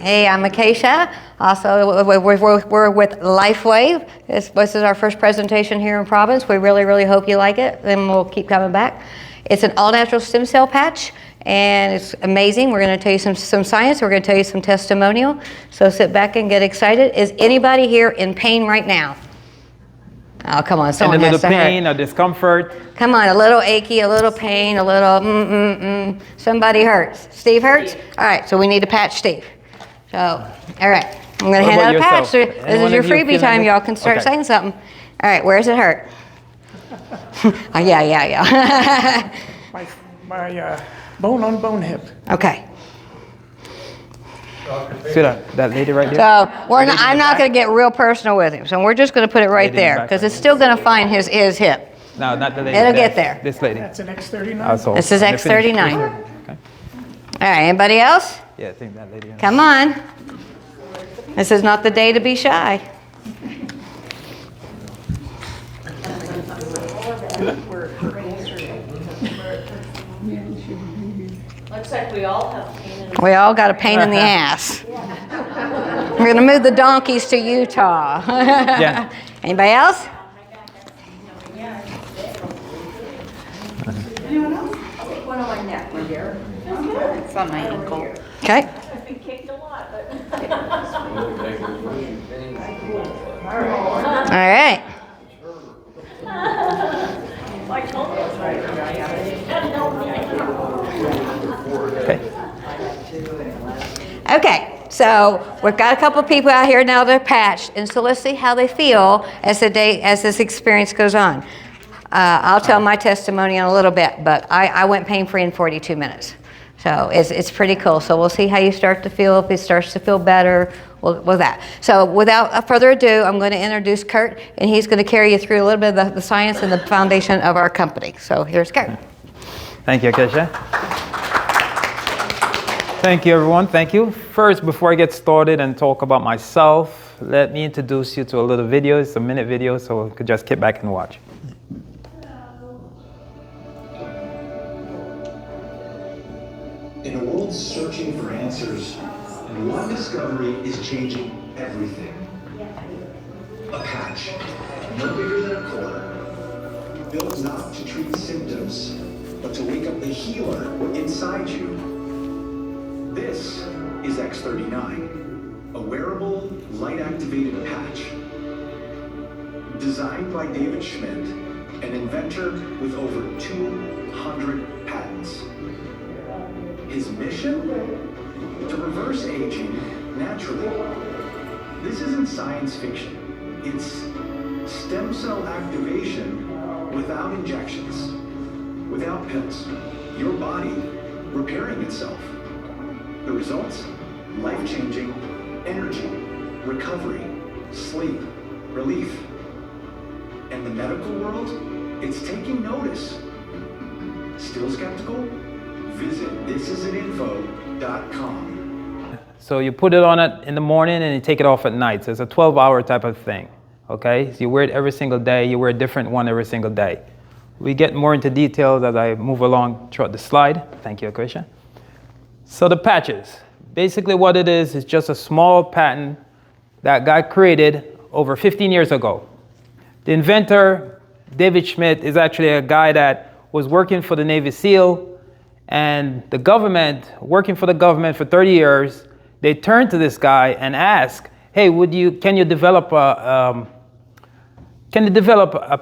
Hey, I'm Acaysha. Also, we're with LifeWave. This is our first presentation here in Providence. We really hope you like it. Then we'll keep coming back. It's an all-natural stem cell patch, and it's amazing. We're going to tell you some science. We're going to tell you some testimonial. So sit back and get excited. Is anybody here in pain right now? Oh, come on. Someone has to hurt. A little pain or discomfort. Come on, a little achy, a little pain, a little Somebody hurts. Steve hurts? All right, so we need to patch Steve. So, all right, I'm going to hand out a patch. This is your freebie time. Y'all can start saying something. All right, where does it hurt? Oh, yeah. my bone on bone hip. Okay. See that lady right there? So I'm not going to get real personal with him. So we're just going to put it right there because it's still going to find his hip. No, not the lady. It'll get there. This lady. That's an X39. This is X39. Okay. All right, anybody else? Yeah, I think that lady. Come on. This is not the day to be shy. Looks like we all have pain in the We all got a pain in the ass. We're going to move the donkeys to Utah. Yeah. Anybody else? Anyone else? I'll take one on my neck, my dear. It's on my ankle. Okay. I've been kicked a lot, but. All right. I told you it's right. Okay, so we've got a couple of people out here now that are patched, and so let's see how they feel as this experience goes on. I'll tell my testimony in a little bit, but I went pain-free in 42 minutes. So it's pretty cool. So we'll see how you start to feel, if it starts to feel better with that. So without further ado, I'm going to introduce Kurt, and he's going to carry you through a little bit of the science and the foundation of our company. So here's Kurt. Thank you, Acaysha. Thank you, everyone. Thank you. First, before I get started and talk about myself, let me introduce you to a little video. It's a minute video, so you could just kick back and watch. In a world searching for answers, one discovery is changing everything. A patch, no bigger than a quarter, built not to treat symptoms, but to wake up the healer inside you. This is X39, a wearable, light-activated patch. Designed by David Schmidt, an inventor with over 200 patents. His mission? To reverse aging naturally. This isn't science fiction. It's stem cell activation without injections, without pills. Your body repairing itself. The results? Life-changing energy, recovery, sleep, relief. And the medical world? It's taking notice. Still skeptical? Visit thisisaninfo.com. So you put it on it in the morning and you take it off at night. So it's a 12-hour type of thing. Okay? So you wear it every single day. You wear a different one every single day. We get more into details as I move along throughout the slide. Thank you, Acaysha. So the patches. Basically what it is just a small patent that got created over 15 years ago. The inventor, David Schmidt, is actually a guy that was working for the Navy SEAL, and the government, working for the government for 30 years, they turned to this guy and asked, hey, can you develop a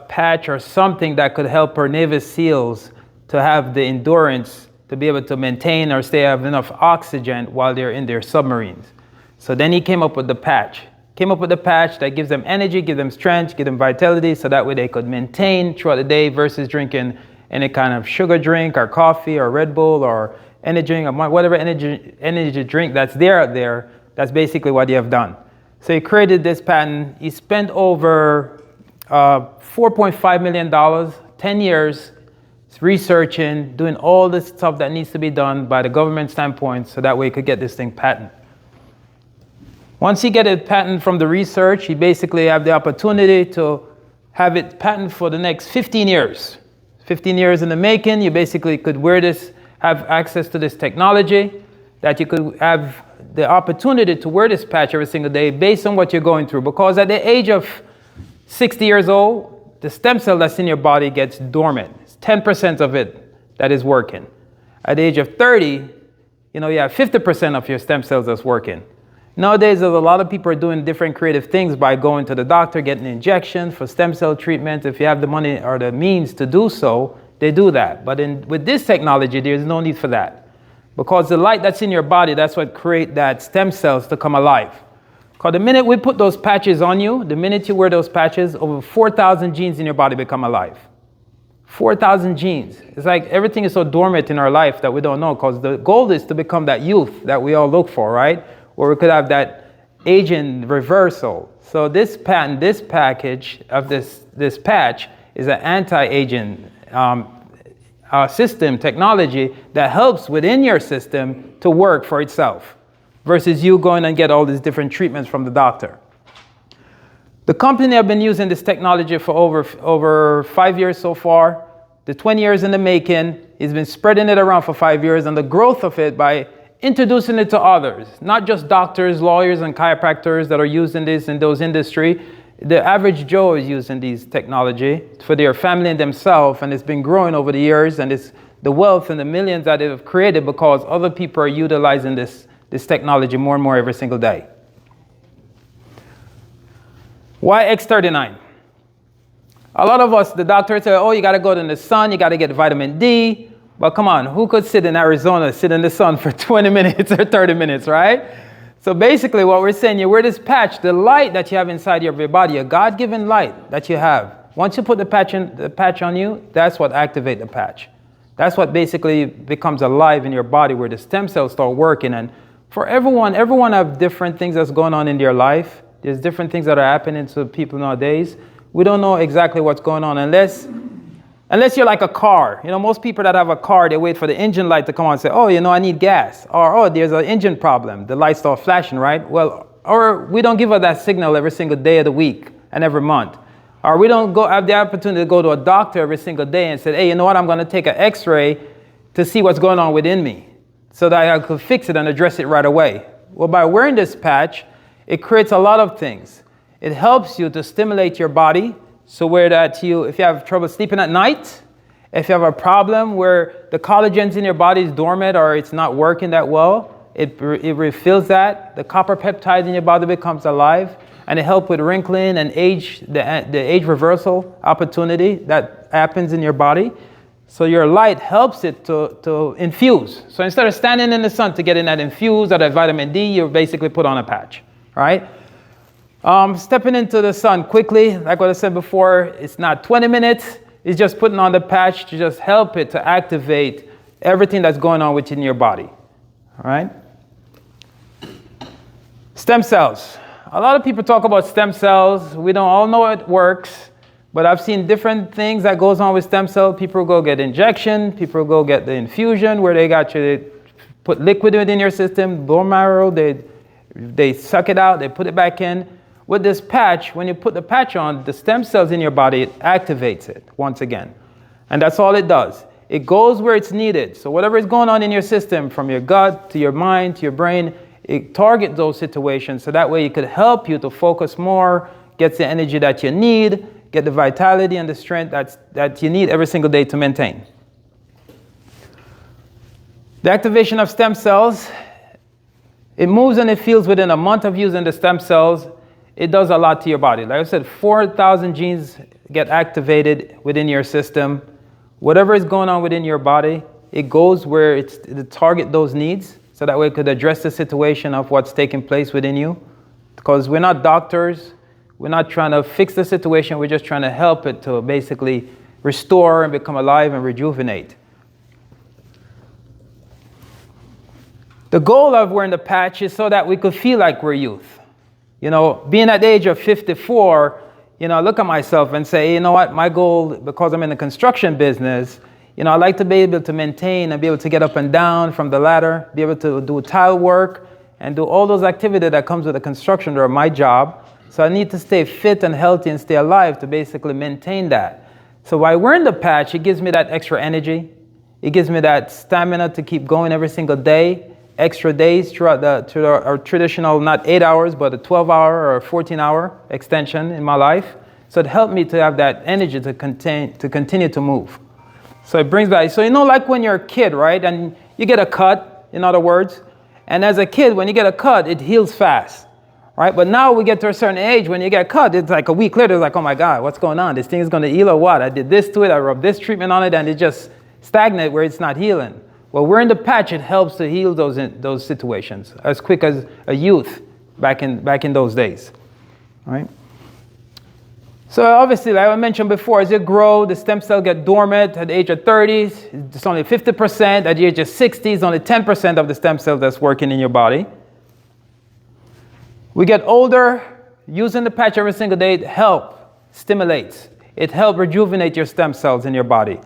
patch or something that could help our Navy SEALs to have the endurance to be able to maintain or have enough oxygen while they're in their submarines. So then he came up with the patch. That gives them energy, gives them strength, gives them vitality, so that way they could maintain throughout the day versus drinking any kind of sugar drink or coffee or Red Bull or energy drink or whatever energy drink that's out there. That's basically what he have done. So he created this patent. He spent over $4.5 million, 10 years, researching, doing all this stuff that needs to be done by the government standpoint, so that way he could get this thing patent. Once he get a patent from the research, he basically have the opportunity to have it patent for the next 15 years. 15 years in the making. You basically could wear this, have access to this technology that you could have the opportunity to wear this patch every single day based on what you're going through. Because at the age of 60 years old, the stem cell that's in your body gets dormant. It's 10% of it that is working. At the age of 30, you have 50% of your stem cells that's working. Nowadays, there's a lot of people are doing different creative things by going to the doctor, getting injections for stem cell treatment. If you have the money or the means to do so, they do that. But with this technology, there's no need for that. Because the light that's in your body, that's what creates that stem cells to come alive. Because the minute we put those patches on you, the minute you wear those patches, over 4,000 genes in your body become alive. 4,000 genes. It's like everything is so dormant in our life that we don't know, because the goal is to become that youth that we all look for, right? Where we could have that aging reversal. So this patent, this package of this patch is an anti-aging system technology that helps within your system to work for itself, versus you going and get all these different treatments from the doctor. The company have been using this technology for over 5 years so far. The 20 years in the making. He's been spreading it around for 5 years, and the growth of it by introducing it to others, not just doctors, lawyers, and chiropractors that are using this in those industry. The average Joe is using these technology for their family and themselves, and it's been growing over the years, and it's the wealth and the millions that they've created because other people are utilizing this technology more and more every single day. Why X39? A lot of us, the doctors say, oh, you got to go in the sun, you got to get vitamin D. But come on, who could sit in Arizona, sit in the sun for 20 minutes or 30 minutes, right? So basically what we're saying, you wear this patch, the light that you have inside your body, a God-given light that you have. Once you put the patch on you, that's what activates the patch. That's what basically becomes alive in your body, where the stem cells start working. And for everyone have different things that's going on in their life. There's different things that are happening to people nowadays. We don't know exactly what's going on unless you're like a car. Most people that have a car, they wait for the engine light to come on and say, oh, I need gas. Or, oh, there's an engine problem. The lights start flashing, right? Well, or we don't give her that signal every single day of the week and every month. Or we don't have the opportunity to go to a doctor every single day and say, hey, you know what? I'm going to take an x-ray to see what's going on within me so that I could fix it and address it right away. Well, by wearing this patch, it creates a lot of things. It helps you to stimulate your body. So where that if you have trouble sleeping at night, if you have a problem where the collagens in your body is dormant or it's not working that well, it refills that. The copper peptide in your body becomes alive, and it helps with wrinkling and the age reversal opportunity that happens in your body. So your light helps it to infuse. So instead of standing in the sun to get in that infuse or that vitamin D, you basically put on a patch, right? Stepping into the sun quickly, like what I said before, it's not 20 minutes. It's just putting on the patch to just help it to activate everything that's going on within your body. All right? Stem cells. A lot of people talk about stem cells. We don't all know it works, but I've seen different things that goes on with stem cells. People go get injection. People go get the infusion where they got you to put liquid within your system, bone marrow. They suck it out. They put it back in. With this patch, when you put the patch on, the stem cells in your body, it activates it once again. And that's all it does. It goes where it's needed. So whatever is going on in your system, from your gut to your mind to your brain, it targets those situations. So that way it could help you to focus more, get the energy that you need, get the vitality and the strength that you need every single day to maintain. The activation of stem cells, it moves and it feels within a month of using the stem cells. It does a lot to your body. Like I said, 4,000 genes get activated within your system. Whatever is going on within your body, it goes where it's to target those needs, so that way it could address the situation of what's taking place within you. Because we're not doctors. We're not trying to fix the situation. We're just trying to help it to basically restore and become alive and rejuvenate. The goal of wearing the patch is so that we could feel like we're youth. Being at the age of 54, I look at myself and say, you know what, my goal, because I'm in the construction business, I like to be able to maintain and be able to get up and down from the ladder, be able to do tile work and do all those activities that comes with the construction or my job. So I need to stay fit and healthy and stay alive to basically maintain that. So by wearing the patch, it gives me that extra energy. It gives me that stamina to keep going every single day. extra days throughout our traditional, not 8 hours, but a 12-hour or a 14-hour extension in my life. So it helped me to have that energy to continue to move. So it brings back, so like when you're a kid, right? And you get a cut, in other words. And as a kid, when you get a cut, it heals fast, right? But now we get to a certain age, when you get cut, it's like a week later, it's like, oh my God, what's going on? This thing is going to heal or what? I did this to it, I rubbed this treatment on it, and it just stagnant where it's not healing. Well, wearing the patch, it helps to heal those situations as quick as a youth back in those days, right? So obviously, like I mentioned before, as you grow, the stem cell get dormant at the age of 30. It's only 50%. At the age of 60, it's only 10% of the stem cells that's working in your body. We get older. Using the patch every single day stimulates. It helps rejuvenate your stem cells in your body.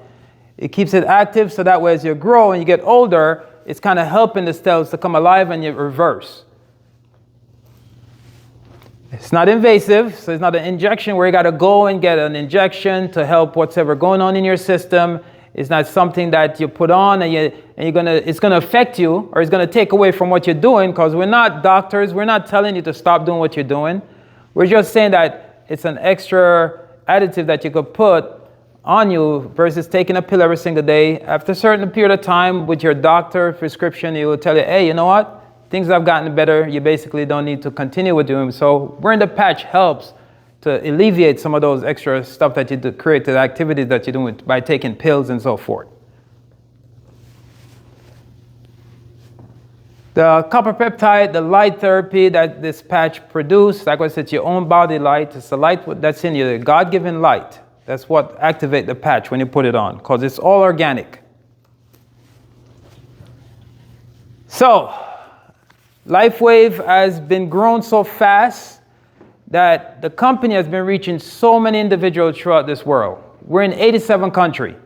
It keeps it active so that way as you grow and you get older, it's kind of helping the cells to come alive and you reverse. It's not invasive, so it's not an injection where you got to go and get an injection to help whatever going on in your system. It's not something that you put on and it's going to affect you or it's going to take away from what you're doing, because we're not doctors. We're not telling you to stop doing what you're doing. We're just saying that it's an extra additive that you could put on you versus taking a pill every single day. After a certain period of time with your doctor prescription, he will tell you, hey, you know what? Things have gotten better. You basically don't need to continue with doing. So wearing the patch helps to alleviate some of those extra stuff that you do, create the activities that you're doing by taking pills and so forth. The copper peptide, the light therapy that this patch produces, like I said, it's your own body light. It's the light that's in you, the God-given light. That's what activates the patch when you put it on, because it's all organic. So, LifeWave has been grown so fast that the company has been reaching so many individuals throughout this world. We're in 87 countries,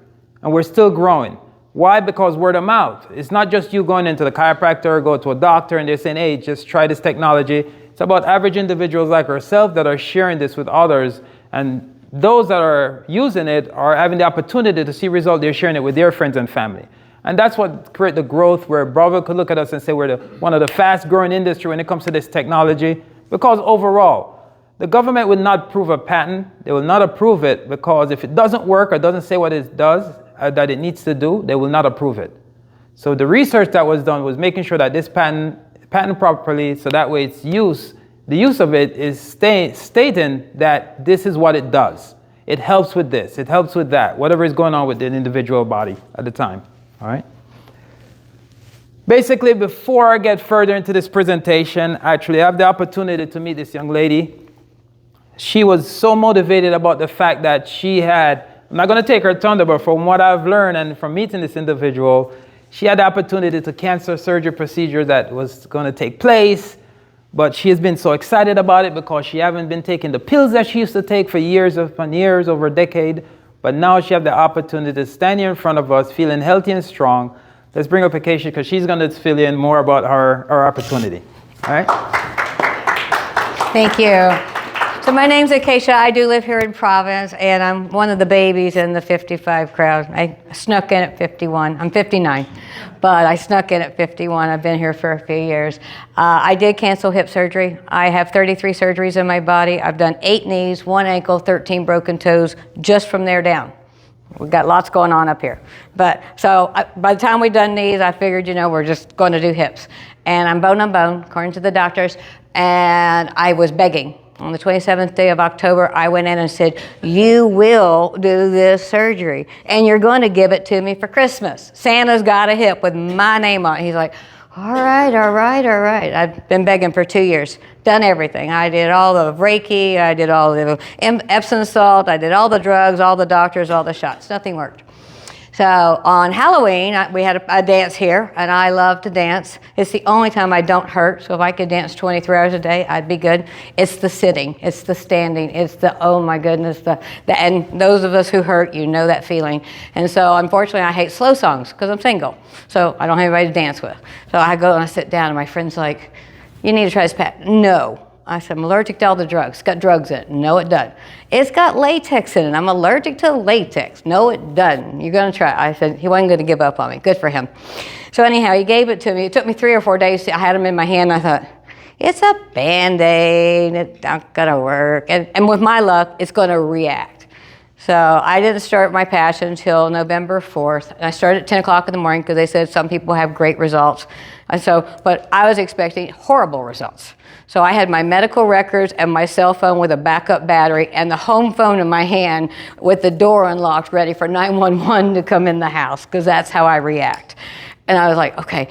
and we're still growing. Why? Because word of mouth. It's not just you going into the chiropractor, go to a doctor, and they're saying, hey, just try this technology. It's about average individuals like ourselves that are sharing this with others, and those that are using it are having the opportunity to see results. They're sharing it with their friends and family. And that's what creates the growth where Bravo could look at us and say we're one of the fast growing industry when it comes to this technology. Because overall, the government will not approve a patent. They will not approve it because if it doesn't work or doesn't say what it does, that it needs to do, they will not approve it. So the research that was done was making sure that this patent properly, so that way the use of it is stating that this is what it does. It helps with this, it helps with that, whatever is going on with the individual body at the time. All right. Basically, before I get further into this presentation, actually I have the opportunity to meet this young lady. She was so motivated about the fact that I'm not going to take her thunder, but from what I've learned and from meeting this individual, she had the opportunity to cancer surgery procedure that was going to take place, but she has been so excited about it because she hasn't been taking the pills that she used to take for years upon years, over a decade. But now she has the opportunity to stand here in front of us, feeling healthy and strong. Let's bring up Acaysha because she's going to fill in more about her opportunity. All right? Thank you. So my name's Acaysha. I do live here in Providence, and I'm one of the babies in the 55 crowd. I snuck in at 51. I'm 59, but I snuck in at 51. I've been here for a few years. I did cancel hip surgery. I have 33 surgeries in my body. I've done 8 knees, 1 ankle, 13 broken toes, just from there down. We've got lots going on up here. But so by the time we've done knees, I figured, we're just going to do hips. And I'm bone on bone, according to the doctors, and I was begging. On the 27th day of October, I went in and said, you will do this surgery, and you're going to give it to me for Christmas. Santa's got a hip with my name on it. He's like, all right. I've been begging for 2 years, done everything. I did all the Reiki, I did all the Epsom salt, I did all the drugs, all the doctors, all the shots. Nothing worked. So on Halloween, we had a dance here, and I love to dance. It's the only time I don't hurt, so if I could dance 23 hours a day, I'd be good. It's the sitting, it's the standing, it's the, oh my goodness, and those of us who hurt, you know that feeling. And so unfortunately, I hate slow songs because I'm single, so I don't have anybody to dance with. So I go and I sit down, and my friend's like, you need to try this pat. No, I said, I'm allergic to all the drugs. It's got drugs in it. No, it doesn't. It's got latex in it. I'm allergic to latex. No, it doesn't. You're going to try it. I said, he wasn't going to give up on me. Good for him. So anyhow, he gave it to me. It took me 3 or 4 days. I had them in my hand. And I thought, it's a Band-Aid. It's not going to work. And with my luck, it's going to react. So I didn't start my patch until November 4th. And I started at 10 o'clock in the morning because they said some people have great results. And so, but I was expecting horrible results. So I had my medical records and my cell phone with a backup battery and the home phone in my hand with the door unlocked ready for 911 to come in the house, because that's how I react. And I was like, okay,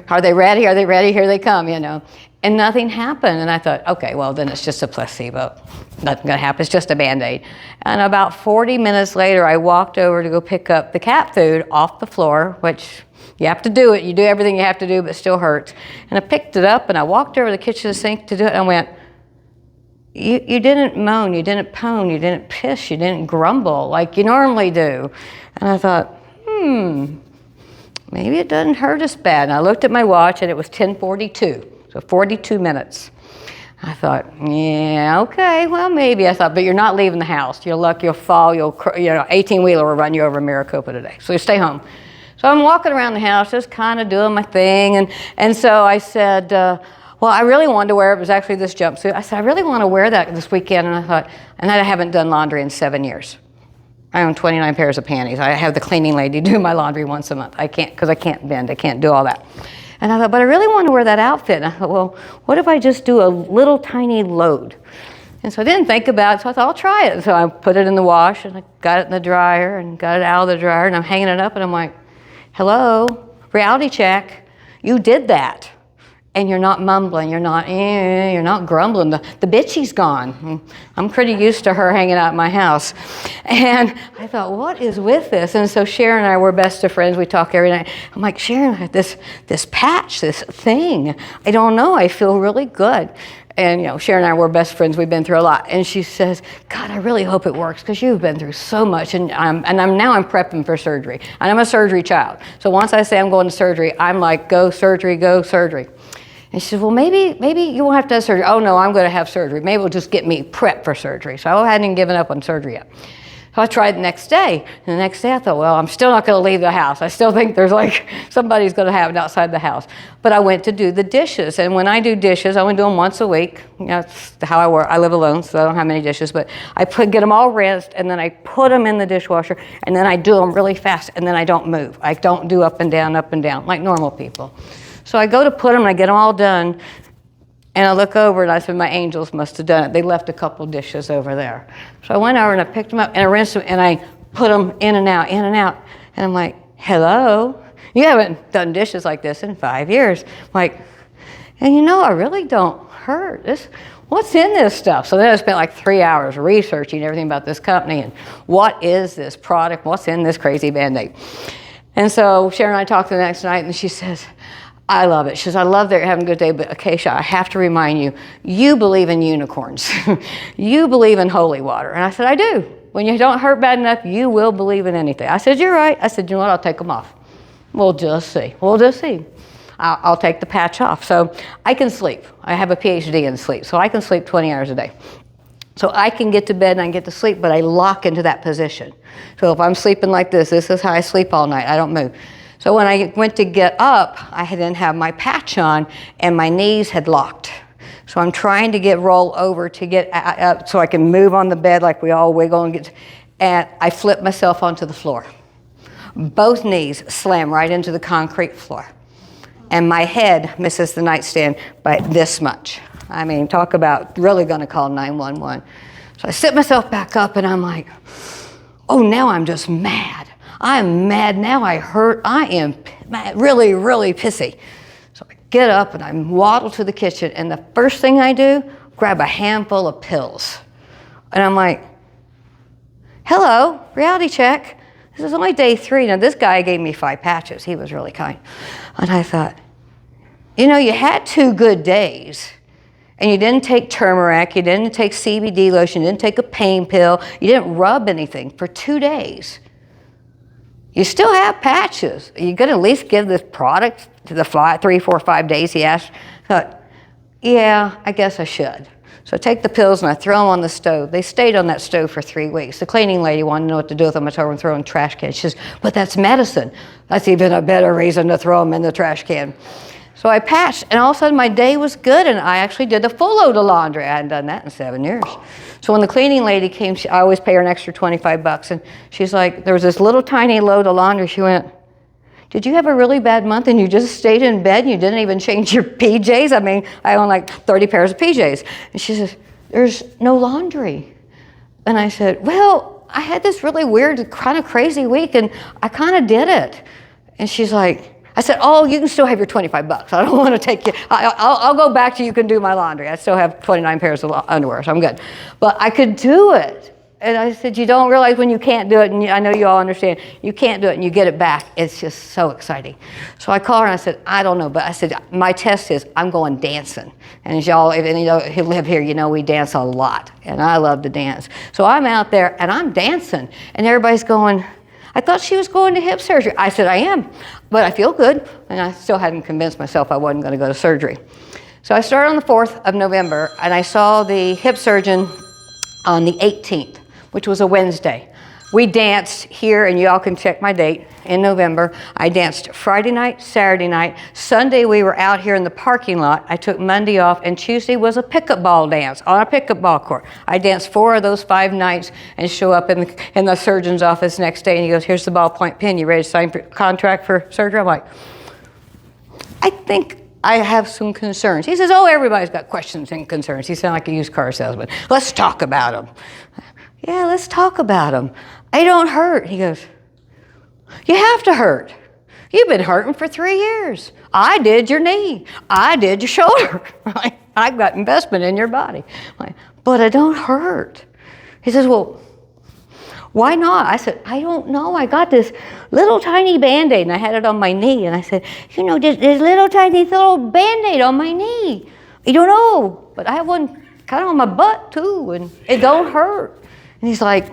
are they ready? Are they ready? Here they come, you know. And nothing happened. And I thought, okay, well, then it's just a placebo. Nothing gonna happen, it's just a Band-Aid. And about 40 minutes later, I walked over to go pick up the cat food off the floor, which you have to do it. You do everything you have to do, but it still hurts. And I picked it up and I walked over to the kitchen sink to do it, and I went, you didn't moan, you didn't pone, you didn't piss, you didn't grumble like you normally do. And I thought, maybe it doesn't hurt as bad. And I looked at my watch and it was 10:42, so 42 minutes. I thought, yeah, okay, well, maybe. I thought, but you're not leaving the house. You'll luck, you'll fall, 18-wheeler will run you over Maricopa today. So you stay home. So I'm walking around the house, just kind of doing my thing. And so I said, well, I really wanted to wear, it was actually this jumpsuit. I said, I really want to wear that this weekend. And I thought, and I haven't done laundry in 7 years. I own 29 pairs of panties. I have the cleaning lady do my laundry once a month. I can't, because I can't bend, I can't do all that. And I thought, but I really want to wear that outfit. And I thought, well, what if I just do a little tiny load? And so I didn't think about it, so I thought, I'll try it. So I put it in the wash, and I got it in the dryer, and got it out of the dryer, and I'm hanging it up, and I'm like, hello, reality check, you did that. And you're not mumbling, you're not grumbling. The bitchy's gone. I'm pretty used to her hanging out at my house. And I thought, what is with this? And so Sharon and I were best of friends. We talk every night. I'm like, Sharon, I have this patch, this thing. I don't know, I feel really good. And Sharon and I were best friends. We've been through a lot. And she says, God, I really hope it works, because you've been through so much. And I'm prepping for surgery. And I'm a surgery child. So once I say I'm going to surgery, I'm like, go surgery, go surgery. And she said, well, maybe you won't have to have surgery. Oh no, I'm going to have surgery. Maybe it'll just get me prepped for surgery. So I hadn't even given up on surgery yet. So I tried the next day. And the next day I thought, well, I'm still not going to leave the house. I still think there's like somebody's going to have it outside the house. But I went to do the dishes. And when I do dishes, I only do them once a week. That's how I work. I live alone, so I don't have many dishes. But I get them all rinsed, and then I put them in the dishwasher, and then I do them really fast, and then I don't move. I don't do up and down, like normal people. So I go to put them, and I get them all done, and I look over, and I said, my angels must have done it. They left a couple dishes over there. So I went over, and I picked them up, and I rinsed them, and I put them in and out. And I'm like, hello? You haven't done dishes like this in 5 years. I'm like, and I really don't hurt. What's in this stuff? So then I spent like 3 hours researching everything about this company, and what is this product? What's in this crazy Band-Aid? And so Sharon and I talked the next night, and she says, I love it. She says, I love that you're having a good day, but Acaysha, I have to remind you, you believe in unicorns. You believe in holy water. And I said, I do. When you don't hurt bad enough, you will believe in anything. I said, you're right. I said, you know what, I'll take them off. We'll just see. I'll take the patch off. So I can sleep. I have a PhD in sleep, so I can sleep 20 hours a day. So I can get to bed and I can get to sleep, but I lock into that position. So if I'm sleeping like this is how I sleep all night. I don't move. So when I went to get up, I didn't have my patch on, and my knees had locked. So I'm trying to roll over to get up so I can move on the bed like we all wiggle and I flip myself onto the floor. Both knees slam right into the concrete floor. And my head misses the nightstand by this much. I mean, talk about really gonna call 911. So I sit myself back up, and I'm like, oh, now I'm just mad. I'm mad now, I am mad, really, really pissy. So I get up and I waddle to the kitchen, and the first thing I do, grab a handful of pills. And I'm like, hello, reality check. This is only day 3. Now this guy gave me 5 patches. He was really kind. And I thought, you had 2 good days, and you didn't take turmeric, you didn't take CBD lotion, you didn't take a pain pill, you didn't rub anything for 2 days. You still have patches. You're going to at least give this product to the 3, 4, 5 days he asked. I thought, yeah, I guess I should. So I take the pills and I throw them on the stove. They stayed on that stove for 3 weeks. The cleaning lady wanted to know what to do with them. I told her to throw them in the trash can. She says, but that's medicine. That's even a better reason to throw them in the trash can. So I patched, and all of a sudden my day was good, and I actually did a full load of laundry. I hadn't done that in 7 years. So when the cleaning lady came, I always pay her an extra $25, and she's like, there was this little tiny load of laundry. She went, did you have a really bad month and you just stayed in bed and you didn't even change your PJs? I mean, I own like 30 pairs of PJs. And she says, there's no laundry. And I said, well, I had this really weird, kind of crazy week, and I kind of did it. And she's like, I said, oh, you can still have your $25. I don't want to take you. I'll go back to you can do my laundry. I still have 29 pairs of underwear, so I'm good. But I could do it. And I said, you don't realize when you can't do it, and I know you all understand, you can't do it and you get it back. It's just so exciting. So I called her and I said, I don't know, but I said, my test is I'm going dancing. And as y'all, if you know, who live here, you know we dance a lot. And I love to dance. So I'm out there and I'm dancing. And everybody's going, I thought she was going to hip surgery. I said, I am, but I feel good. And I still hadn't convinced myself I wasn't going to go to surgery. So I started on the 4th of November, and I saw the hip surgeon on the 18th, which was a Wednesday. We danced here, and y'all can check my date, in November. I danced Friday night, Saturday night. Sunday we were out here in the parking lot. I took Monday off, and Tuesday was a pickup ball dance on a pickup ball court. I danced 4 of those 5 nights and show up in the surgeon's office next day, and he goes, here's the ballpoint pen. You ready to sign contract for surgery? I'm like, I think I have some concerns. He says, oh, everybody's got questions and concerns. He sounded like a used car salesman. Let's talk about them. Yeah, let's talk about them. I don't hurt. He goes, you have to hurt. You've been hurting for 3 years. I did your knee. I did your shoulder. I've got investment in your body. But I don't hurt. He says, well, why not? I said, I don't know. I got this little tiny Band-Aid, and I had it on my knee. And I said, you know, this little tiny little Band-Aid on my knee. You don't know, but I have one kind of on my butt too, and it don't hurt. And he's like,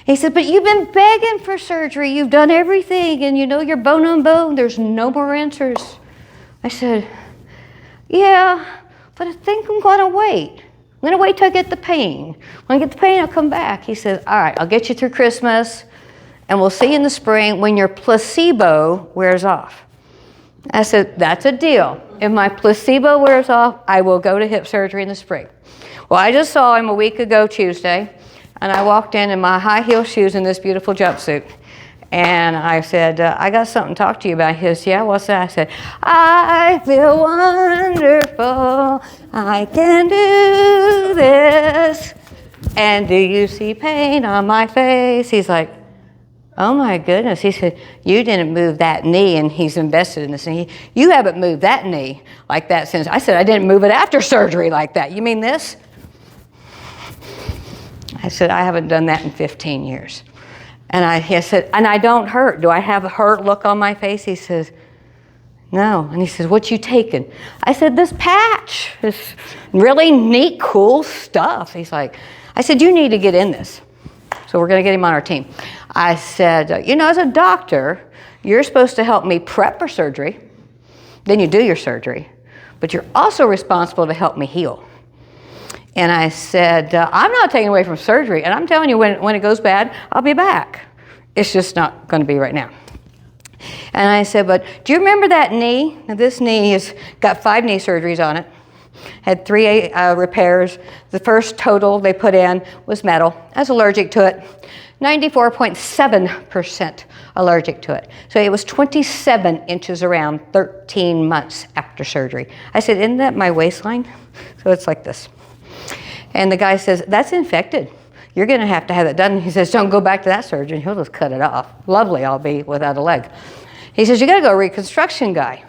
he said, but you've been begging for surgery. You've done everything, and you know you're bone on bone. There's no more answers. I said, yeah, but I think I'm going to wait. I'm going to wait till I get the pain. When I get the pain, I'll come back. He said, all right, I'll get you through Christmas, and we'll see you in the spring when your placebo wears off. I said, that's a deal. If my placebo wears off, I will go to hip surgery in the spring. Well, I just saw him a week ago Tuesday, and I walked in my high heel shoes and this beautiful jumpsuit. And I said, I got something to talk to you about. He says, yeah, what's that? I said, I feel wonderful. I can do this. And do you see pain on my face? He's like, oh my goodness. He said, you didn't move that knee, and he's invested in this knee. You haven't moved that knee like that since. I said, I didn't move it after surgery like that. You mean this? I said, I haven't done that in 15 years. And he said, and I don't hurt. Do I have a hurt look on my face? He says, no. And he says, what you taking? I said, this patch, this really neat, cool stuff. He's like, I said, you need to get in this. So we're going to get him on our team. I said, you know, as a doctor, you're supposed to help me prep for surgery. Then you do your surgery. But you're also responsible to help me heal. And I said, I'm not taking away from surgery. And I'm telling you, when it goes bad, I'll be back. It's just not going to be right now. And I said, but do you remember that knee? Now, this knee has got 5 knee surgeries on it. Had 3 repairs. The first total they put in was metal. I was allergic to it. 94.7% allergic to it. So it was 27 inches around 13 months after surgery. I said, isn't that my waistline? So it's like this. And the guy says, that's infected. You're going to have that done. He says, don't go back to that surgeon. He'll just cut it off. Lovely, I'll be without a leg. He says, you got to go reconstruction guy.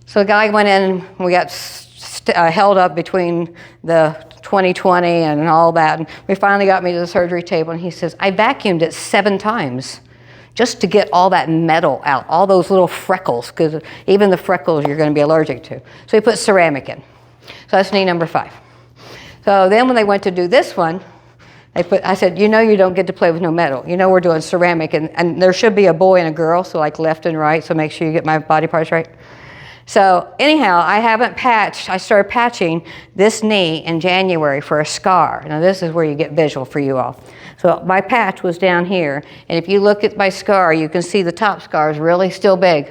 So the guy went in, and we got held up between the 2020 and all that. And we finally got me to the surgery table, and he says, I vacuumed it 7 times just to get all that metal out, all those little freckles, because even the freckles you're going to be allergic to. So he put ceramic in. So that's knee number 5. So then when they went to do this one, I said, you know you don't get to play with no metal. You know we're doing ceramic, and there should be a boy and a girl, so like left and right, so make sure you get my body parts right. So anyhow, I haven't patched. I started patching this knee in January for a scar. Now this is where you get visual for you all. So my patch was down here, and if you look at my scar, you can see the top scar is really still big.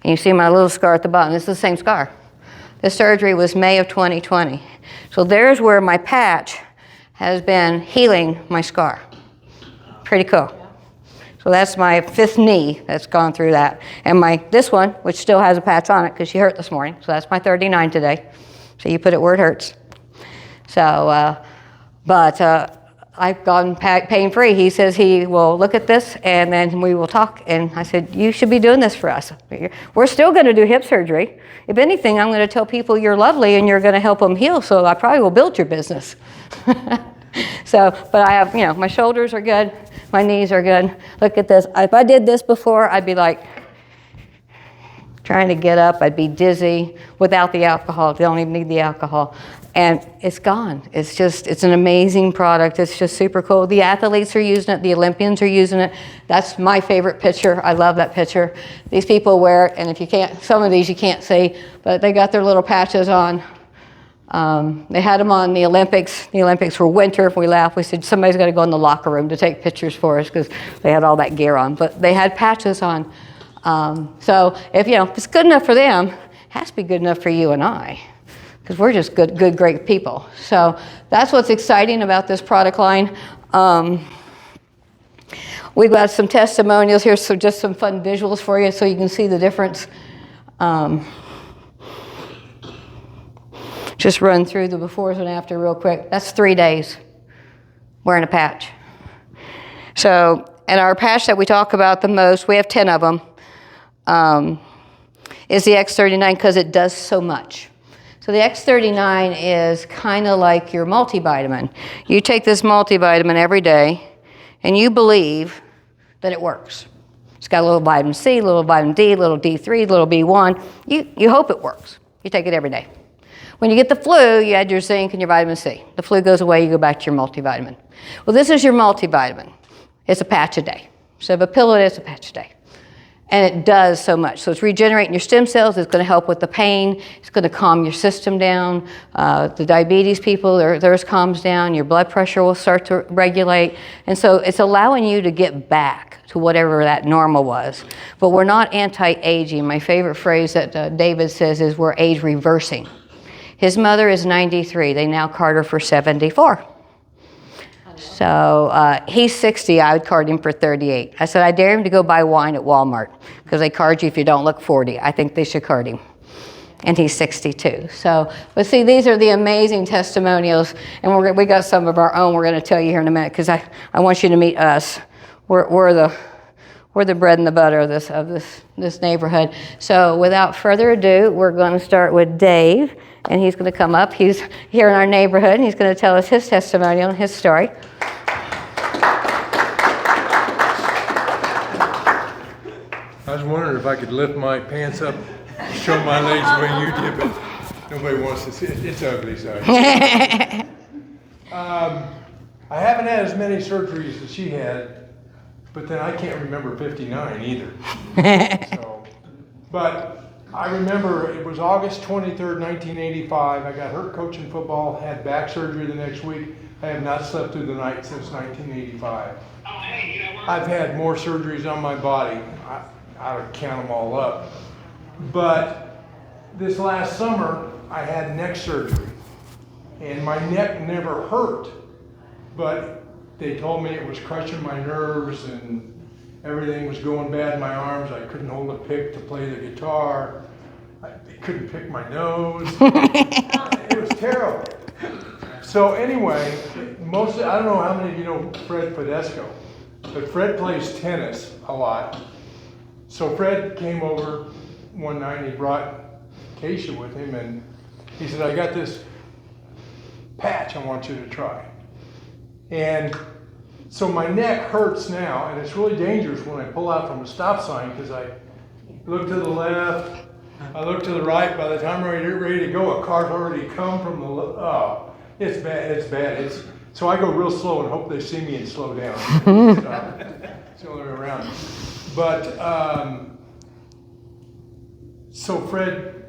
And you see my little scar at the bottom. This is the same scar. This surgery was May of 2020. So there's where my patch has been healing my scar. Pretty cool. So that's my 5th knee that's gone through that. And this one, which still has a patch on it because she hurt this morning. So that's my 39 today. So you put it where it hurts. So, I've gone pain-free. He says he will look at this and then we will talk. And I said, you should be doing this for us. We're still going to do hip surgery. If anything, I'm going to tell people you're lovely and you're going to help them heal. So I probably will build your business. So, but I have, my shoulders are good. My knees are good. Look at this. If I did this before, I'd be like trying to get up. I'd be dizzy without the alcohol. They don't even need the alcohol. And it's gone. It's an amazing product. It's just super cool. The athletes are using it. The Olympians are using it. That's my favorite picture. I love that picture. These people wear it, and if you can't, some of these you can't see, but they got their little patches on. They had them on the Olympics. The Olympics were winter. We laughed. We said, somebody's got to go in the locker room to take pictures for us because they had all that gear on. But they had patches on. So if it's good enough for them, it has to be good enough for you and I, because we're just good, great people. So that's what's exciting about this product line. We've got some testimonials here, so just some fun visuals for you so you can see the difference. Just run through the befores and after real quick. That's 3 days wearing a patch. So, and our patch that we talk about the most, we have 10 of them, is the X39 because it does so much. So the X39 is kind of like your multivitamin. You take this multivitamin every day and you believe that it works. It's got a little vitamin C, a little vitamin D, a little D3, a little B1. You hope it works. You take it every day. When you get the flu, you add your zinc and your vitamin C. The flu goes away, you go back to your multivitamin. Well, this is your multivitamin. It's a patch a day. So if a pill it is, a patch a day. And it does so much. So it's regenerating your stem cells. It's going to help with the pain. It's going to calm your system down. The diabetes people, theirs calms down. Your blood pressure will start to regulate. And so it's allowing you to get back to whatever that normal was. But we're not anti-aging. My favorite phrase that David says is we're age reversing. His mother is 93. They now card her for 74. So he's 60. I would card him for 38. I said, I dare him to go buy wine at Walmart because they card you if you don't look 40. I think they should card him. And he's 62. So, but see, these are the amazing testimonials. And we got some of our own we're going to tell you here in a minute because I want you to meet us. We're the bread and the butter of this neighborhood. So without further ado, we're going to start with Dave. And he's going to come up. He's here in our neighborhood, and he's going to tell us his testimonial and his story. I was wondering if I could lift my pants up, show my legs the way you did, but nobody wants to see it. It's ugly, sorry. I haven't had as many surgeries as she had, but then I can't remember 59 either. But I remember it was August 23rd, 1985. I got hurt coaching football, had back surgery the next week. I have not slept through the night since 1985. I've had more surgeries on my body. I would count them all up. But this last summer, I had neck surgery. And my neck never hurt. But they told me it was crushing my nerves and everything was going bad in my arms. I couldn't hold a pick to play the guitar. I couldn't pick my nose. It was terrible. So anyway, I don't know how many of you know Fred Podesco, but Fred plays tennis a lot. So Fred came over one night and he brought Acaysha with him and he said, I got this patch I want you to try. And so my neck hurts now, and it's really dangerous when I pull out from a stop sign because I look to the left, I look to the right. By the time I'm ready to go, a car's already come from the left. Oh, it's bad, it's bad. So I go real slow and hope they see me and slow down. It's the only way around. But So Fred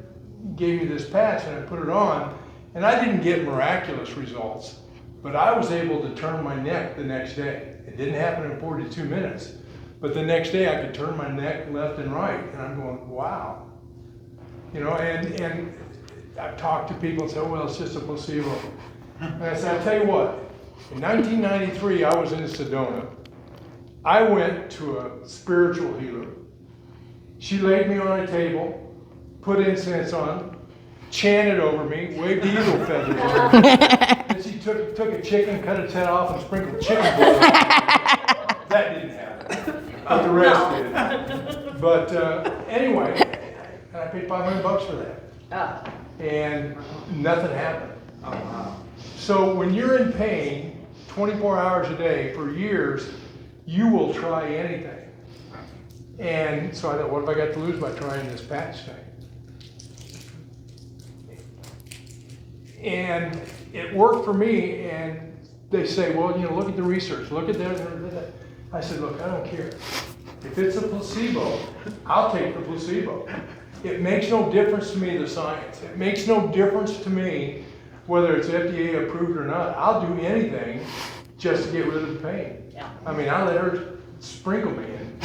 gave me this patch and I put it on, and I didn't get miraculous results, but I was able to turn my neck the next day. It didn't happen in 42 minutes, but the next day I could turn my neck left and right, and I'm going, wow. You know, and I've talked to people and said, well, it's just a placebo. And I said, I'll tell you what, in 1993, I was in Sedona. I went to a spiritual healer. She laid me on a table, put incense on, chanted over me, waved eagle feathers over me. Then she took a chicken, cut its head off, and sprinkled chicken blood on it. That didn't happen, but the rest did. But anyway, and I paid $500 for that. And nothing happened. So when you're in pain 24 hours a day for years, you will try anything. And so I thought, what have I got to lose by trying this patch thing? And it worked for me, and they say, well, you know, look at the research, look at that. I said, look, I don't care. If it's a placebo, I'll take the placebo. It makes no difference to me, the science. It makes no difference to me whether it's FDA approved or not. I'll do anything just to get rid of the pain. Yeah. I mean, I let her sprinkle me in.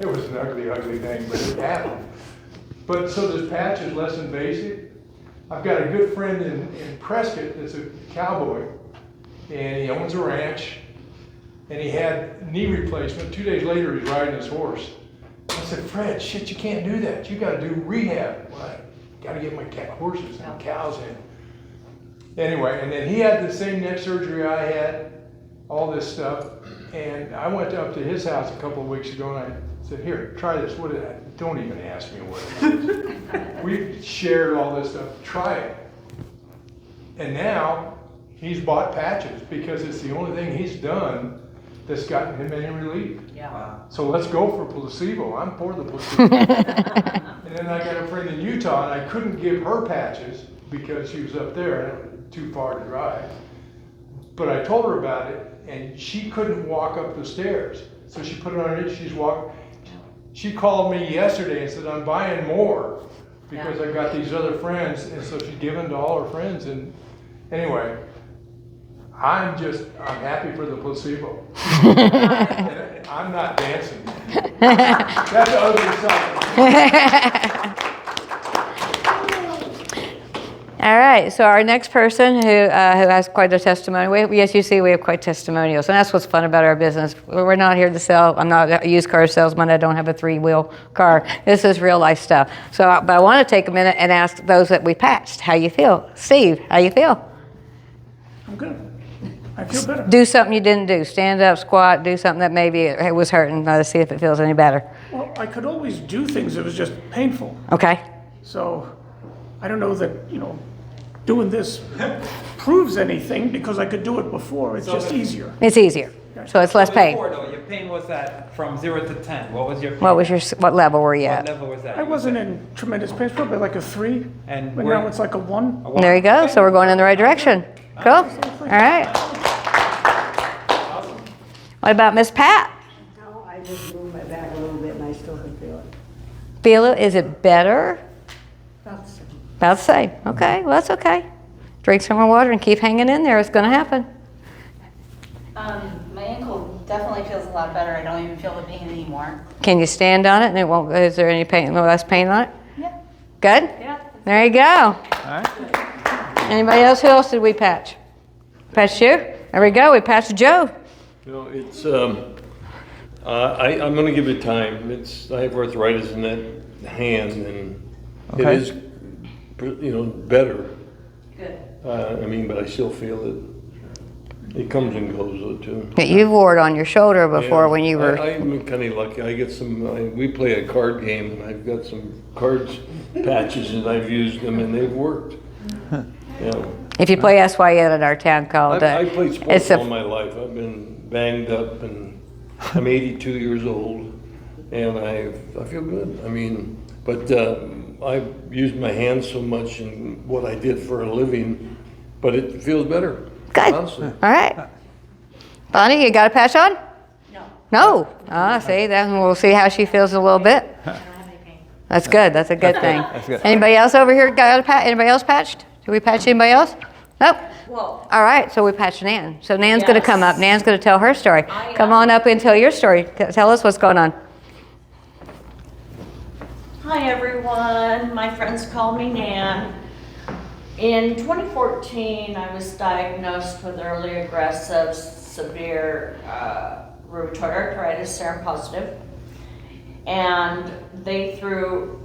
It was an ugly, ugly thing, but it happened. But so this patch is less invasive. I've got a good friend in Prescott that's a cowboy, and he owns a ranch, and he had knee replacement. 2 days later, he's riding his horse. I said, Fred, shit, you can't do that. You got to do rehab. Well, I got to get my horses and cows in. Anyway, and then he had the same neck surgery I had, all this stuff. And I went up to his house a couple of weeks ago, and I said, here, try this. What is that? Don't even ask me what it is. We shared all this stuff. Try it. And now he's bought patches because it's the only thing he's done that's gotten him any relief. Yeah. Wow. So let's go for placebo. I'm for the placebo. And then I got a friend in Utah, and I couldn't give her patches because she was up there and it was too far to drive. But I told her about it, and she couldn't walk up the stairs. So she put it on her, she's walking. She called me yesterday and said, I'm buying more because I've got these other friends. And so she's given to all her friends. And anyway, I'm happy for the placebo. And I'm not dancing. That's the other side. All right, so our next person who has quite a testimony, yes, you see we have quite testimonials, and that's what's fun about our business. We're not here to sell, I'm not a used car salesman, I don't have a 3-wheel car. This is real life stuff. So, but I want to take a minute and ask those that we patched, how you feel? Steve, how you feel? I'm good. I feel better. Do something you didn't do, stand up, squat, do something that maybe it was hurting, to see if it feels any better. Well, I could always do things, it was just painful. Okay. So I don't know that, doing this proves anything because I could do it before. It's just easier. It's easier, so it's less pain. Before, though, your pain was at from 0 to 10. What was your pain? What level were you What at? level was that? I wasn't in tremendous pain, probably like a 3, And but where- now it's like a 1. There you go, so we're going in the right direction. Cool, all right. What about Miss Pat? No, I just moved my back a little bit and I still can feel it. Feel it, is it better? About the same. About the same, okay, well, that's okay. Drink some more water and keep hanging in there, it's gonna happen. My ankle definitely feels a lot better. I don't even feel the pain anymore. Can you stand on it and it won't, is there any pain, no less pain on it? Yeah. Good? Yeah. There you go. All right. Anybody else, who else did we patch? Patched you? There we go, we patched Joe. No, it's, I'm gonna give it time. I have arthritis in that hand and it Okay. is, better. Good. But I still feel it. It comes and goes though too. You've wore it on your shoulder before Yeah, when you were, I'm kinda lucky. I get we play a card game and I've got some cards, patches and I've used them and they've worked. Yeah. if you play SYN in our town called, I played it's sports all my life. I've been banged up and I'm 82 years old and I feel good. But I've used my hands so much in what I did for a living, but it feels better. Good. Honestly. All right. Bonnie, you got a patch on? No. No. Ah, see, then we'll see how she feels in a little bit. I don't have any pain. That's good. That's a good thing. That's good. Anybody else over here got a patch? Anybody else patched? Did we patch anybody else? Nope. Well, All right, so we patched Nan. So Nan's going to come up. Yes. Nan's going to tell her story. I, Come on up and tell your story. Tell us what's going on. hi everyone, my friends call me Nan. In 2014, I was diagnosed with early aggressive severe rheumatoid arthritis, seropositive, and they threw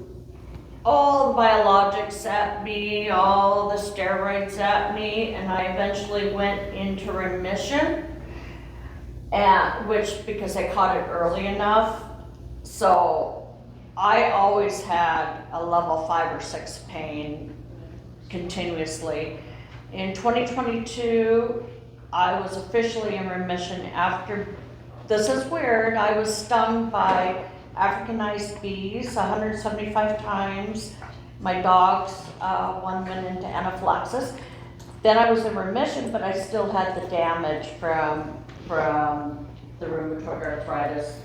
all the biologics at me, all the steroids at me, and I eventually went into remission, because I caught it early enough. So I always had a level 5 or 6 pain continuously. In 2022, I was officially in remission after, this is weird, I was stung by Africanized bees 175 times. My dogs, one went into anaphylaxis. Then I was in remission, but I still had the damage from the rheumatoid arthritis,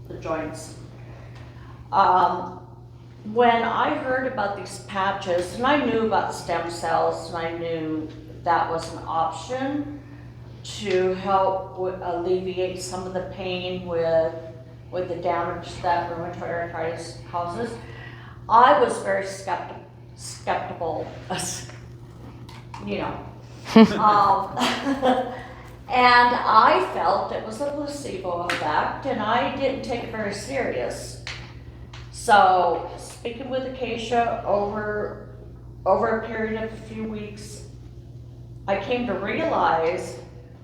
the joints. When I heard about these patches, and I knew about stem cells, and I knew that was an option to help alleviate some of the pain with the damage that rheumatoid arthritis causes, I was very skeptical, you know. And I felt it was a placebo effect, and I didn't take it very serious. So, speaking with Acaysha over a period of a few weeks, I came to realize,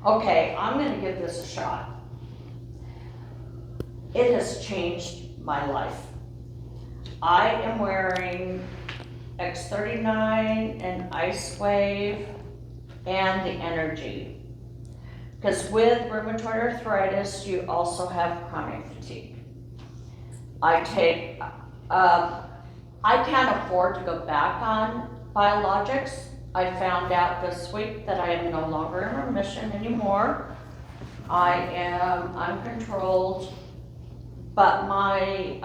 okay, I'm gonna give this a shot. It has changed my life. I am wearing X39 and LifeWave and the Energy. Because with rheumatoid arthritis, you also have chronic fatigue. I can't afford to go back on biologics. I found out this week that I am no longer in remission anymore. I am uncontrolled, but my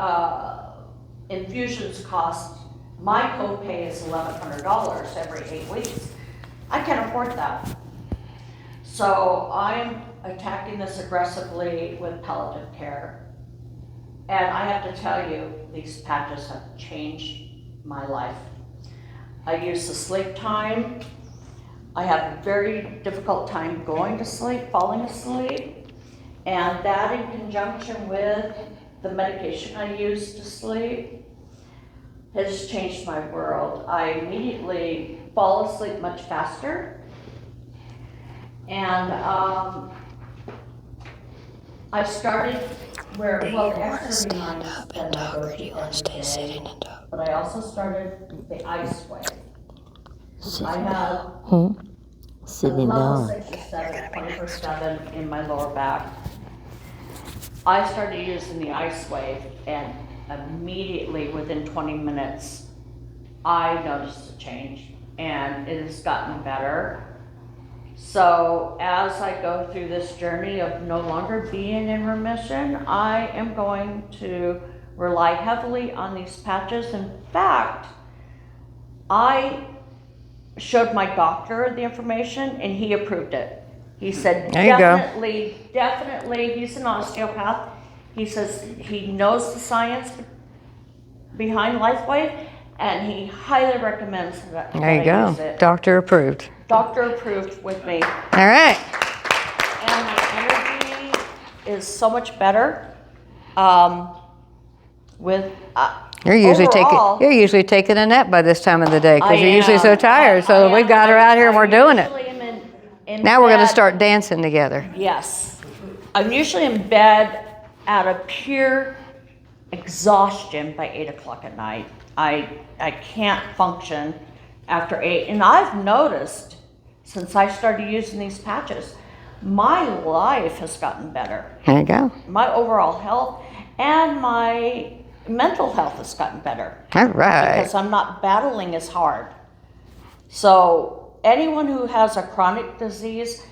infusions cost, my copay is $1,100 every 8 weeks. I can't afford that. So I'm attacking this aggressively with palliative care. And I have to tell you, these patches have changed my life. I use the sleep time. I have a very difficult time going to sleep, falling asleep. And that in conjunction with the medication I use to sleep has changed my world. I immediately fall asleep much faster. And I started where, well, X39 and talk, or you want to stay sitting and talk? But I also started the LifeWave. I have Sitting level down. 6 or 7, 24/7 in my lower back. I started using the LifeWave, and immediately within 20 minutes, I noticed a change, and it has gotten better. So as I go through this journey of no longer being in remission, I am going to rely heavily on these patches. In fact, I showed my doctor the information and he approved it. He said, There you go. definitely, he's an osteopath. He says he knows the science behind LifeWave, and he highly recommends that There you I go. use it. Doctor approved. Doctor approved with me. All right. And my energy is so much better. You're usually overall, taking a nap by this time of the day I because you're usually so am. tired. I So am. we've got her out here and we're doing it. usually am in Now we're going to bed- start dancing together. Yes. I'm usually in bed out of pure exhaustion by 8 o'clock at night. I can't function after 8. And I've noticed since I started using these patches, my life has gotten better. There you go. My overall health and my mental health has gotten better. All right. Because I'm not battling as hard. So anyone who has a chronic disease,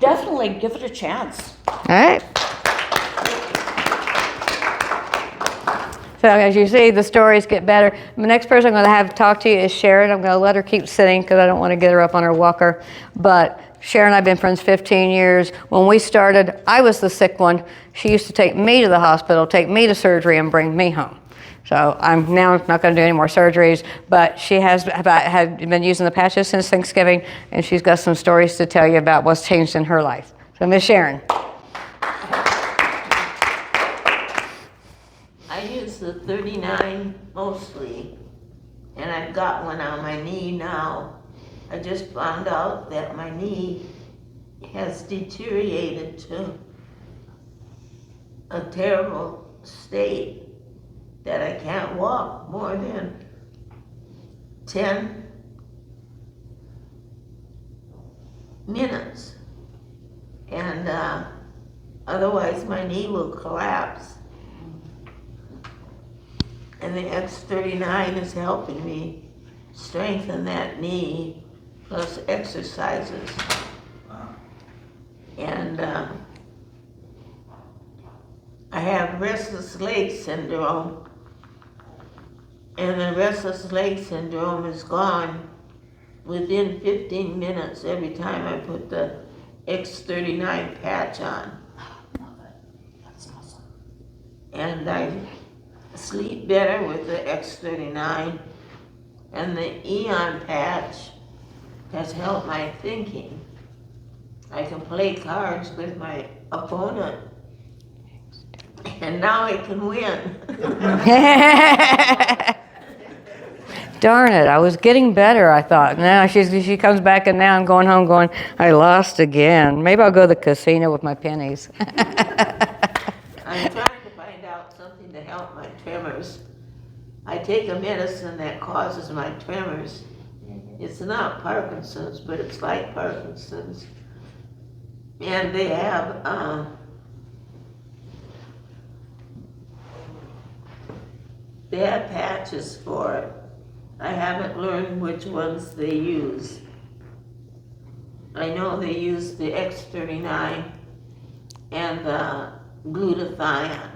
definitely give it a chance. All right. So as you see, the stories get better. The next person I'm going to have talk to you is Sharon. I'm going to let her keep sitting because I don't want to get her up on her walker. But Sharon and I have been friends 15 years. When we started, I was the sick one. She used to take me to the hospital, take me to surgery, and bring me home. So I'm now not going to do any more surgeries, but she had been using the patches since Thanksgiving, and she's got some stories to tell you about what's changed in her life. So Miss Sharon. I use the 39 mostly, and I've got one on my knee now. I just found out that my knee has deteriorated to a terrible state that I can't walk more than 10 minutes. And otherwise my knee will collapse. And the X39 is helping me strengthen that knee, plus exercises. And I have restless leg syndrome, and the restless leg syndrome is gone within 15 minutes every time I put the X39 patch on. That's awesome. And I sleep better with the X39, and the Eon patch has helped my thinking. I can play cards with my opponent, and now I can win. Darn it, I was getting better, I thought. Now she comes back, and now I'm going home going, I lost again. Maybe I'll go to the casino with my pennies. I'm trying to find out something to help my tremors. I take a medicine that causes my tremors. It's not Parkinson's, but it's like Parkinson's. And they have patches for it. I haven't learned which ones they use. I know they use the X39 and the glutathione.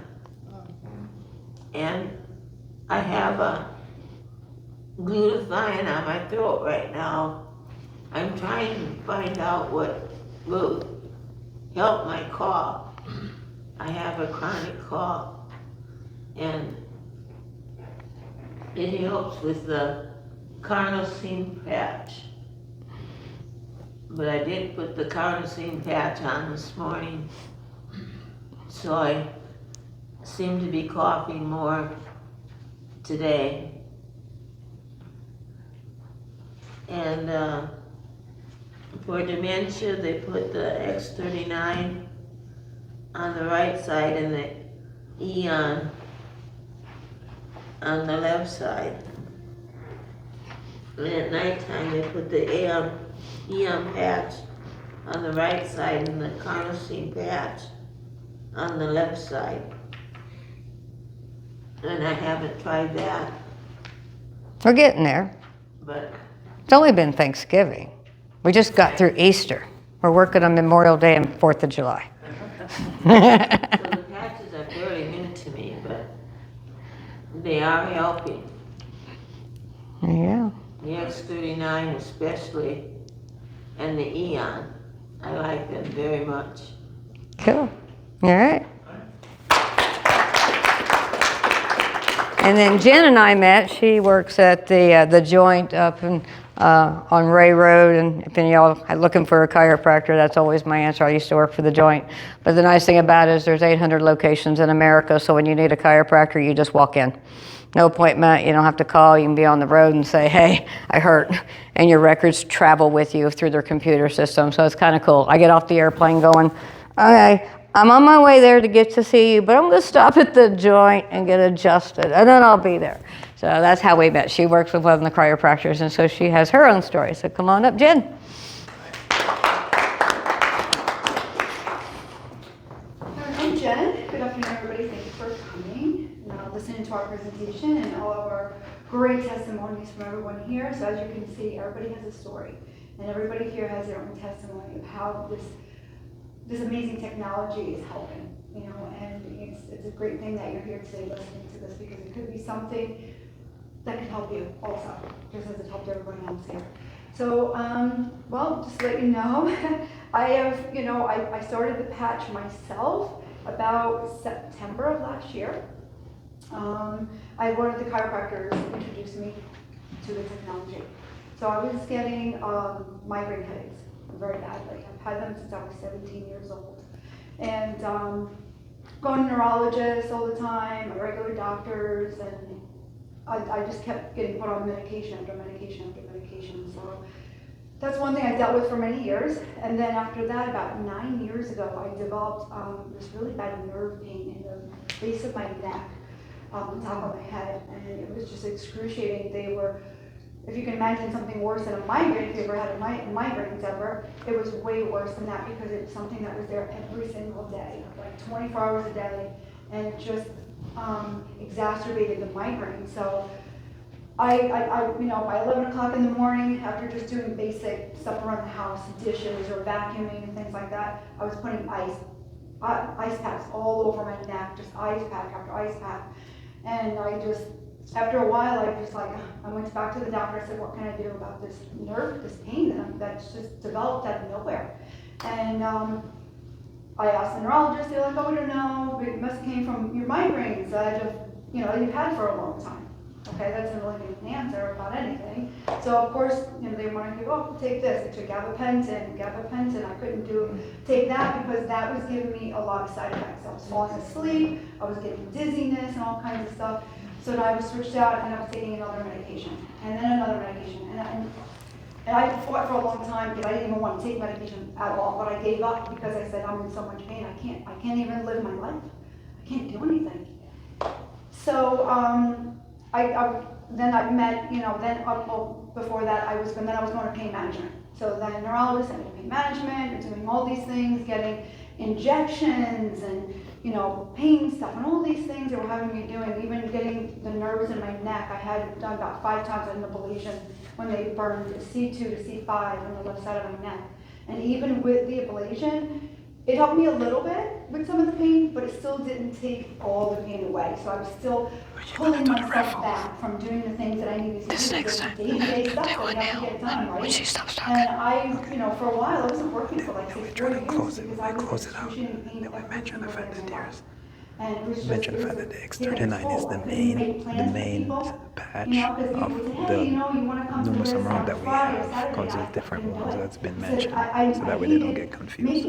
And I have a glutathione on my throat right now. I'm trying to find out what will help my cough. I have a chronic cough, and it helps with the carnosine patch. But I did put the carnosine patch on this morning, so I seem to be coughing more today. And for dementia, they put the X39 on the right side and the Eon on the left side. And at nighttime, they put the Eon patch on the right side and the carnosine patch on the left side. And I haven't tried that, We're getting there. but It's only been Thanksgiving. We just got through Easter. We're working on Memorial Day and 4th of July. so the patches are fairly new to me, but they are helping. Yeah. The X39 especially, and the Eon. I like them very much. Cool. All right. And then Jen and I met. She works at the Joint up on Ray Road, and if any of y'all are looking for a chiropractor, that's always my answer. I used to work for the Joint. But the nice thing about it is there's 800 locations in America, so when you need a chiropractor, you just walk in. No appointment, you don't have to call, you can be on the road and say, hey, I hurt. And your records travel with you through their computer system, so it's kind of cool. I get off the airplane going, okay, I'm on my way there to get to see you, but I'm going to stop at the Joint and get adjusted, and then I'll be there. So that's how we met. She works with one of the chiropractors, and so she has her own story. So come on up, Jen. I'm Jen. Good afternoon, everybody. Thank you for coming and listening to our presentation and all of our great testimonies from everyone here. So as you can see, everybody has a story, and everybody here has their own testimony of how this amazing technology is helping you know, and it's a great thing that you're here today listening to this, because it could be something that could help you also, just as it helped everyone else here. So, well, just to let you know, I have, you know, I started the patch myself about September of last year. One of the chiropractors introduced me to the technology. So I was getting migraine headaches very badly. I've had them since I was 17 years old. And going to neurologists all the time, my regular doctors, and I just kept getting put on medication after medication after medication. So that's one thing I dealt with for many years. And then after that, about 9 years ago, I developed this really bad nerve pain in the base of my neck, on top of my head. And it was just excruciating. They were, if you can imagine something worse than a migraine, if you ever had a migraines ever, it was way worse than that, because it was something that was there every single day, like 24 hours a day, and it just exacerbated the migraine. So I, you know, by 11 o'clock in the morning, after just doing basic stuff around the house, dishes or vacuuming and things like that, I was putting ice packs all over my neck, just ice pack after ice pack. And I just, after a while, I went back to the doctor. I said, what can I do about this nerve, this pain that's just developed out of nowhere? And I asked the neurologist. They're like, oh, we don't know. It must have came from your migraines that you've had for a long time. Okay, that doesn't really give an answer about anything. So of course, you know, they want to go, oh, take this. They took gabapentin. I couldn't take that because that was giving me a lot of side effects. I was falling asleep. I was getting dizziness and all kinds of stuff. So then I was switched out, and I was taking another medication, and then another medication, and I fought for a long time because I didn't even want to take medication at all. But I gave up because I said, I'm in so much pain. I can't even live my life. I can't do anything. So then I met, you know, before that I was going to pain management. So then neurologist sent me to pain management, and doing all these things, getting injections and, you know, pain stuff and all these things they were having me doing, even getting the nerves in my neck. I had done about 5 times an ablation when they burned C2 to C5 on the left side of my neck. And even with the ablation, it helped me a little bit with some of the pain, but it still didn't take all the pain away. So I was still pulling myself back from doing the things that I needed to do. This next time, day-to-day stuff that I have to get done, right? When she stops talking. And I, you know, for a while, I wasn't working for like 6 years because I was excruciating pain. Then we mentioned the fact that there's mention the fact that the X39 is the main patch of the numerous amount that we have, because there's different ones that's been mentioned, so that way they don't get confused.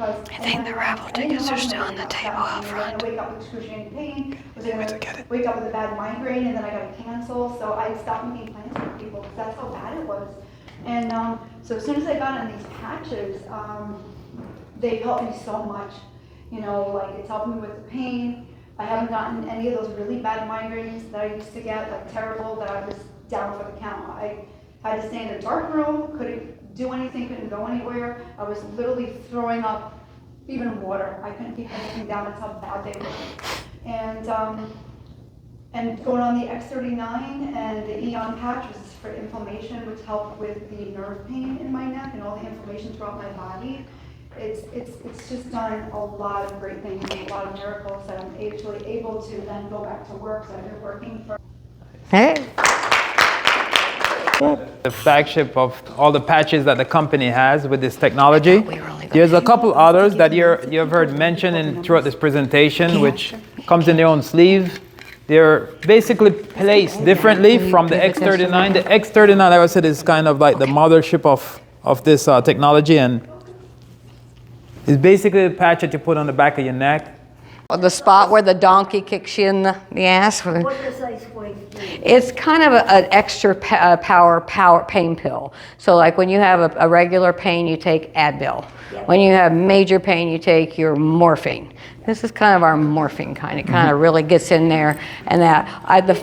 I think the raffle tickets are still on the table out front. Wake up with excruciating pain, wake up with a bad migraine, and then I got to cancel. So I stopped making plans for people because that's how bad it was. And so as soon as I got on these patches, they helped me so much. You know, like it's helping me with the pain. I haven't gotten any of those really bad migraines that I used to get, like terrible, that I was down for the count. I had to stay in a dark room, couldn't do anything, couldn't go anywhere. I was literally throwing up even water. I couldn't keep anything down. That's how bad they were. And going on the X39 and the Eon patch was for inflammation, which helped with the nerve pain in my neck and all the inflammation throughout my body. It's just done a lot of great things and a lot of miracles that I'm actually able to then go back to work. So I've been working for. Hey. The flagship of all the patches that the company has with this technology. There's a couple others that you've heard mentioned throughout this presentation, which comes in their own sleeve. They're basically placed differently from the X39. The X39, like I said, is kind of like the mothership of this technology, and it's basically the patch that you put on the back of your neck. The spot where the donkey kicks you in the ass. What does LifeWave do? It's kind of an extra power pain pill. So like when you have a regular pain, you take Advil. Yep. When you have major pain, you take your morphine. This is kind of our morphine kind. It kind of really gets in there. And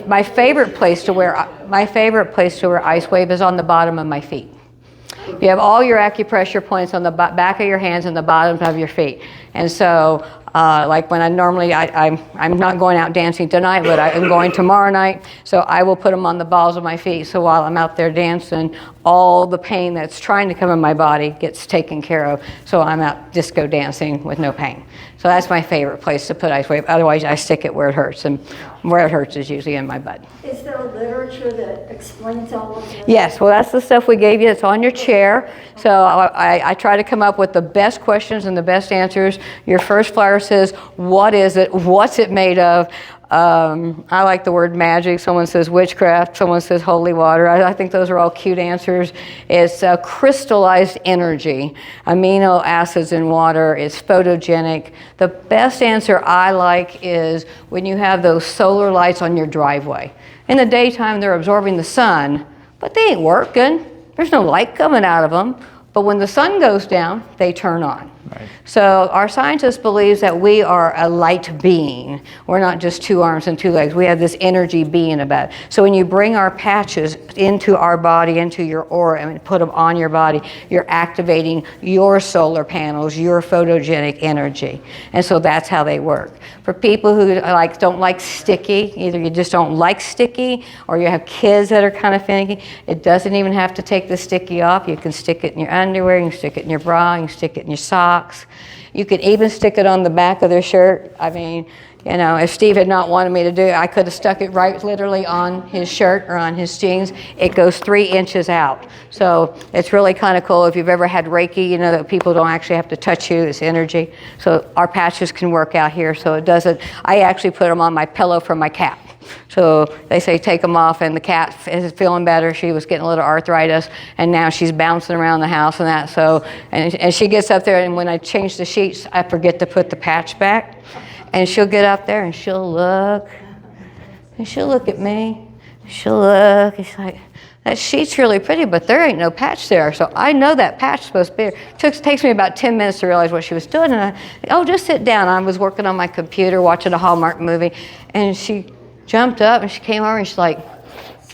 my favorite place to wear LifeWave is on the bottom of my feet. You have all your acupressure points on the back of your hands and the bottom of your feet. And so Like when I'm not going out dancing tonight, but I'm going tomorrow night. So I will put them on the balls of my feet. So while I'm out there dancing, all the pain that's trying to come in my body gets taken care of. So I'm out disco dancing with no pain. So that's my favorite place to put LifeWave. Otherwise, I stick it where it hurts, and where it hurts is usually in my butt. Is there literature that explains all of this? Yes, well, that's the stuff we gave you. It's on your chair. So I try to come up with the best questions and the best answers. Your first flyer says, what is it? What's it made of? I like the word magic. Someone says witchcraft. Someone says holy water. I think those are all cute answers. It's crystallized energy. Amino acids in water. It's photogenic. The best answer I like is when you have those solar lights on your driveway. In the daytime, they're absorbing the sun, but they ain't working. There's no light coming out of them. But when the sun goes down, they turn on. Right. So our scientist believes that we are a light being. We're not just two arms and two legs. We have this energy being about it. So when you bring our patches into our body, into your aura, and put them on your body, you're activating your solar panels, your photogenic energy. And so that's how they work. For people who don't like sticky, either you just don't like sticky, or you have kids that are kind of finicky, it doesn't even have to take the sticky off. You can stick it in your underwear, you can stick it in your bra, you can stick it in your socks. You could even stick it on the back of their shirt. I mean, you know, if Steve had not wanted me to do it, I could have stuck it right literally on his shirt or on his jeans. It goes 3 inches out. So it's really kind of cool. If you've ever had Reiki, you know that people don't actually have to touch you. It's energy. So our patches can work out here. So it doesn't, I actually put them on my pillow for my cat. So they say take them off, and the cat is feeling better. She was getting a little arthritis, and now she's bouncing around the house and that. So, and she gets up there, and when I change the sheets, I forget to put the patch back. And she'll get up there, and she'll look, and she'll look at me. She'll look, and she's like, that sheet's really pretty, but there ain't no patch there. So I know that patch is supposed to be there. Takes me about 10 minutes to realize what she was doing. And just sit down. I was working on my computer, watching a Hallmark movie, and she jumped up and she came over and she's like,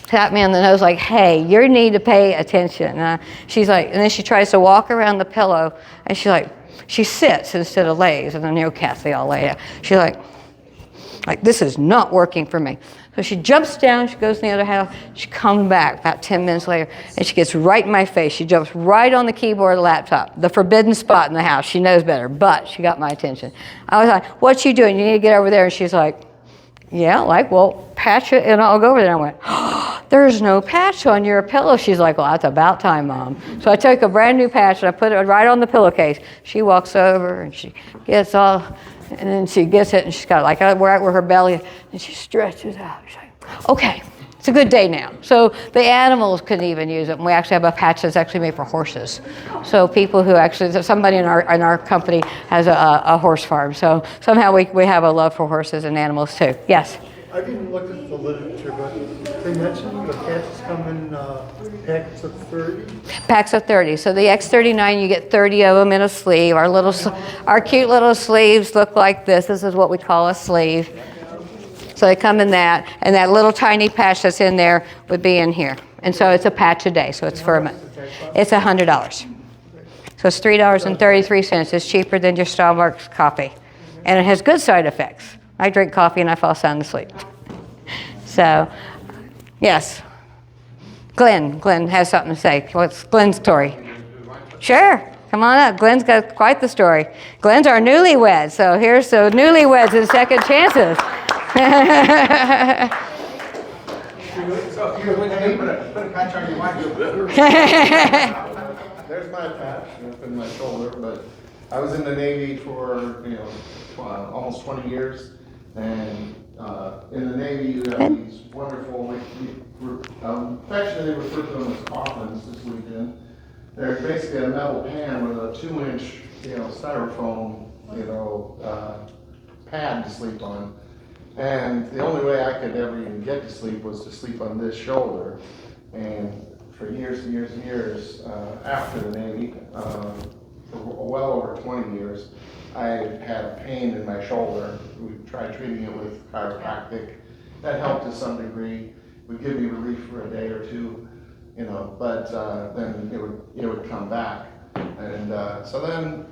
tapped me on the nose like, hey, you need to pay attention. She's like, and then she tries to walk around the pillow, and she's like, she sits instead of lays, and then cats, they all lay down. She's like, this is not working for me. So she jumps down, she goes in the other house, she comes back about 10 minutes later, and she gets right in my face. She jumps right on the keyboard of the laptop, the forbidden spot in the house. She knows better, but she got my attention. I was like, what you doing? You need to get over there. And she's like, yeah, well, patch it, and I'll go over there. And I went, oh, there's no patch on your pillow. She's like, well, that's about time, Mom. So I took a brand new patch, and I put it right on the pillowcase. She walks over, and she gets all, and then she gets it, and she's got right where her belly, and she stretches out. She's like, okay, it's a good day now. So the animals can even use it. And we actually have a patch that's actually made for horses. So people who actually, somebody in our company has a horse farm. So somehow we have a love for horses and animals too. Yes? I didn't look at the literature, but they mentioned the patches come in packs of 30. Packs of 30. So the X39, you get 30 of them in a sleeve. Our cute little sleeves look like this. This is what we call a sleeve. So they come in that, and that little tiny patch that's in there would be in here. And so it's a patch a day, so it's for a month. It's $100. So it's $3.33. It's cheaper than your Starbucks coffee. And it has good side effects. I drink coffee and I fall sound asleep. So, yes. Glenn has something to say. What's Glenn's story? Sure. Come on up. Glenn's got quite the story. Glenn's our newlywed. So here's the newlyweds and second chances. So when you put a patch on your wife, you'll better. There's my patch in my shoulder, but I was in the Navy for almost 20 years, and in the Navy you have these wonderful, affectionately refer to them as coffins this weekend. They're basically a metal pan with a 2-inch, styrofoam, pad to sleep on. And the only way I could ever even get to sleep was to sleep on this shoulder. And for years and years and years after the Navy, for well over 20 years, I had pain in my shoulder. We tried treating it with chiropractic. That helped to some degree. It would give me relief for a day or two, but then it would come back. And so then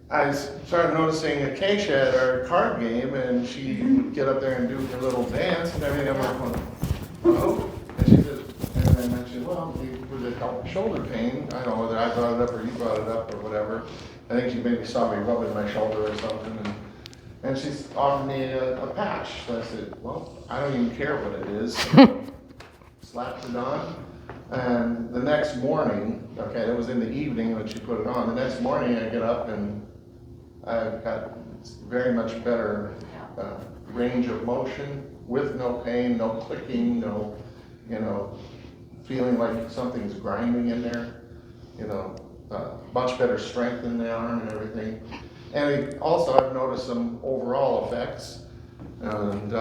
I started noticing Acaysha at our card game, and she would get up there and do her little dance and everything. I'm like, oh. And she said, and then I said, well, with the shoulder pain, I don't know whether I brought it up or you brought it up or whatever. I think she maybe saw me rubbing my shoulder or something, and she's offered me a patch. So I said, well, I don't even care what it is. Slapped it on. And the next morning, okay, it was in the evening when she put it on. The next morning I get up and I've got very much better range of motion with no pain, no clicking, no, feeling like something's grinding in there, much better strength in the arm and everything. And also I've noticed some overall effects. And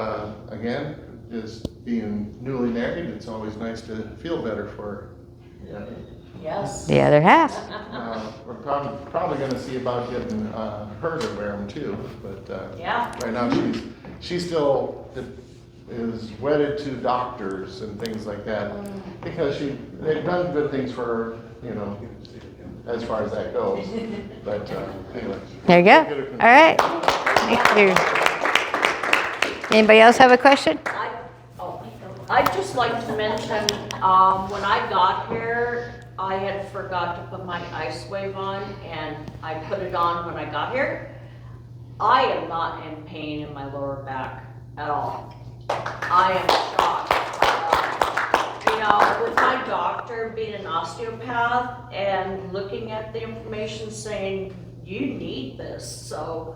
again, just being newly married, it's always nice to feel better for Yes. The other half. We're probably going to see about getting her to wear them too, but right now she still is wedded to doctors and things like that because they've done good things for her, as far as that goes. But anyway. There you go. All right. Thank you. Anybody else have a question? I'd just like to mention, when I got here, I had forgot to put my LifeWave on, and I put it on when I got here. I am not in pain in my lower back at all. I am shocked. With my doctor being an osteopath and looking at the information saying, you need this. So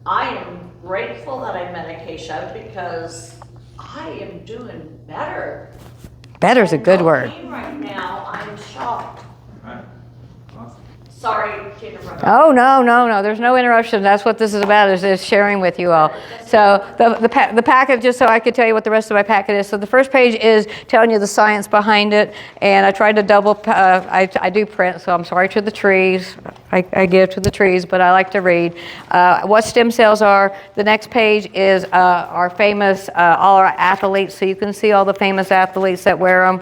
I am grateful that I met Acaysha because I am doing better. Better's a good word. Right now, I'm shocked. Sorry to interrupt. Oh, no. There's no interruption. That's what this is about, is sharing with you all. So the packet, just so I could tell you what the rest of my packet is. So the first page is telling you the science behind it. And I tried to double, I do print, so I'm sorry to the trees. I give to the trees, but I like to read. What stem cells are. The next page is our famous, all our athletes. So you can see all the famous athletes that wear them.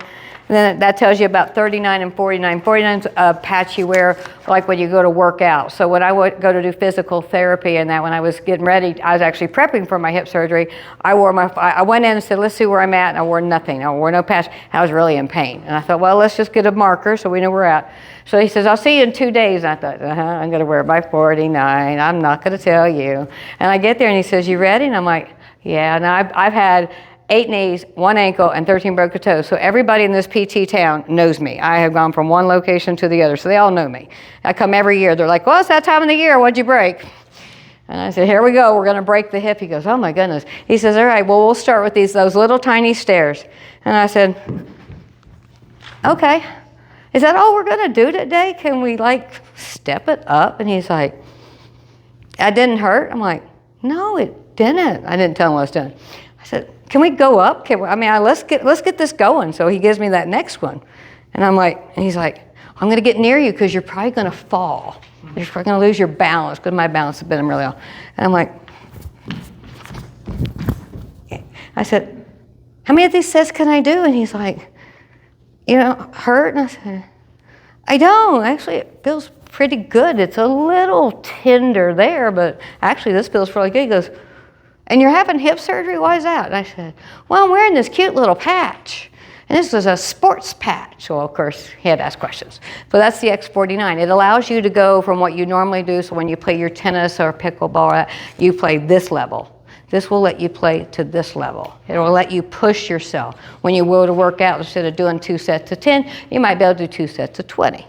And then that tells you about 39 and 49. 49's a patch you wear like when you go to work out. So when I would go to do physical therapy and that, when I was getting ready, I was actually prepping for my hip surgery. I went in and said, let's see where I'm at. And I wore nothing. I wore no patch. I was really in pain. And I thought, well, let's just get a marker so we know where we're at. So he says, I'll see you in 2 days. And I thought, I'm going to wear my 49. I'm not going to tell you. And I get there and he says, you ready? And I'm like, yeah. Now I've had 8 knees, 1 ankle, and 13 broken toes. So everybody in this PT town knows me. I have gone from one location to the other, so they all know me. I come every year. They're like, well, it's that time of the year. What'd you break? And I said, here we go. We're going to break the hip. He goes, oh, my goodness. He says, all right, well, we'll start with those little tiny stairs. And I said, okay. Is that all we're going to do today? Can we, step it up? And he's like, that didn't hurt? I'm like, no, it didn't. I didn't tell him what I was doing. I said, can we go up? Let's get this going. So he gives me that next one. And he's like, I'm going to get near you because you're probably going to fall. You're probably going to lose your balance because my balance has been really off. And I'm like, I said, how many of these sets can I do? And he's like, hurt? And I said, I don't. Actually, it feels pretty good. It's a little tender there, but actually this feels really good. He goes, and you're having hip surgery? Why is that? And I said, well, I'm wearing this cute little patch. And this is a sports patch. Well, of course, he had to ask questions. But that's the X49. It allows you to go from what you normally do. So when you play your tennis or pickleball, you play this level. This will let you play to this level. It will let you push yourself. When you go to work out, instead of doing 2 sets of 10, you might be able to do 2 sets of 20.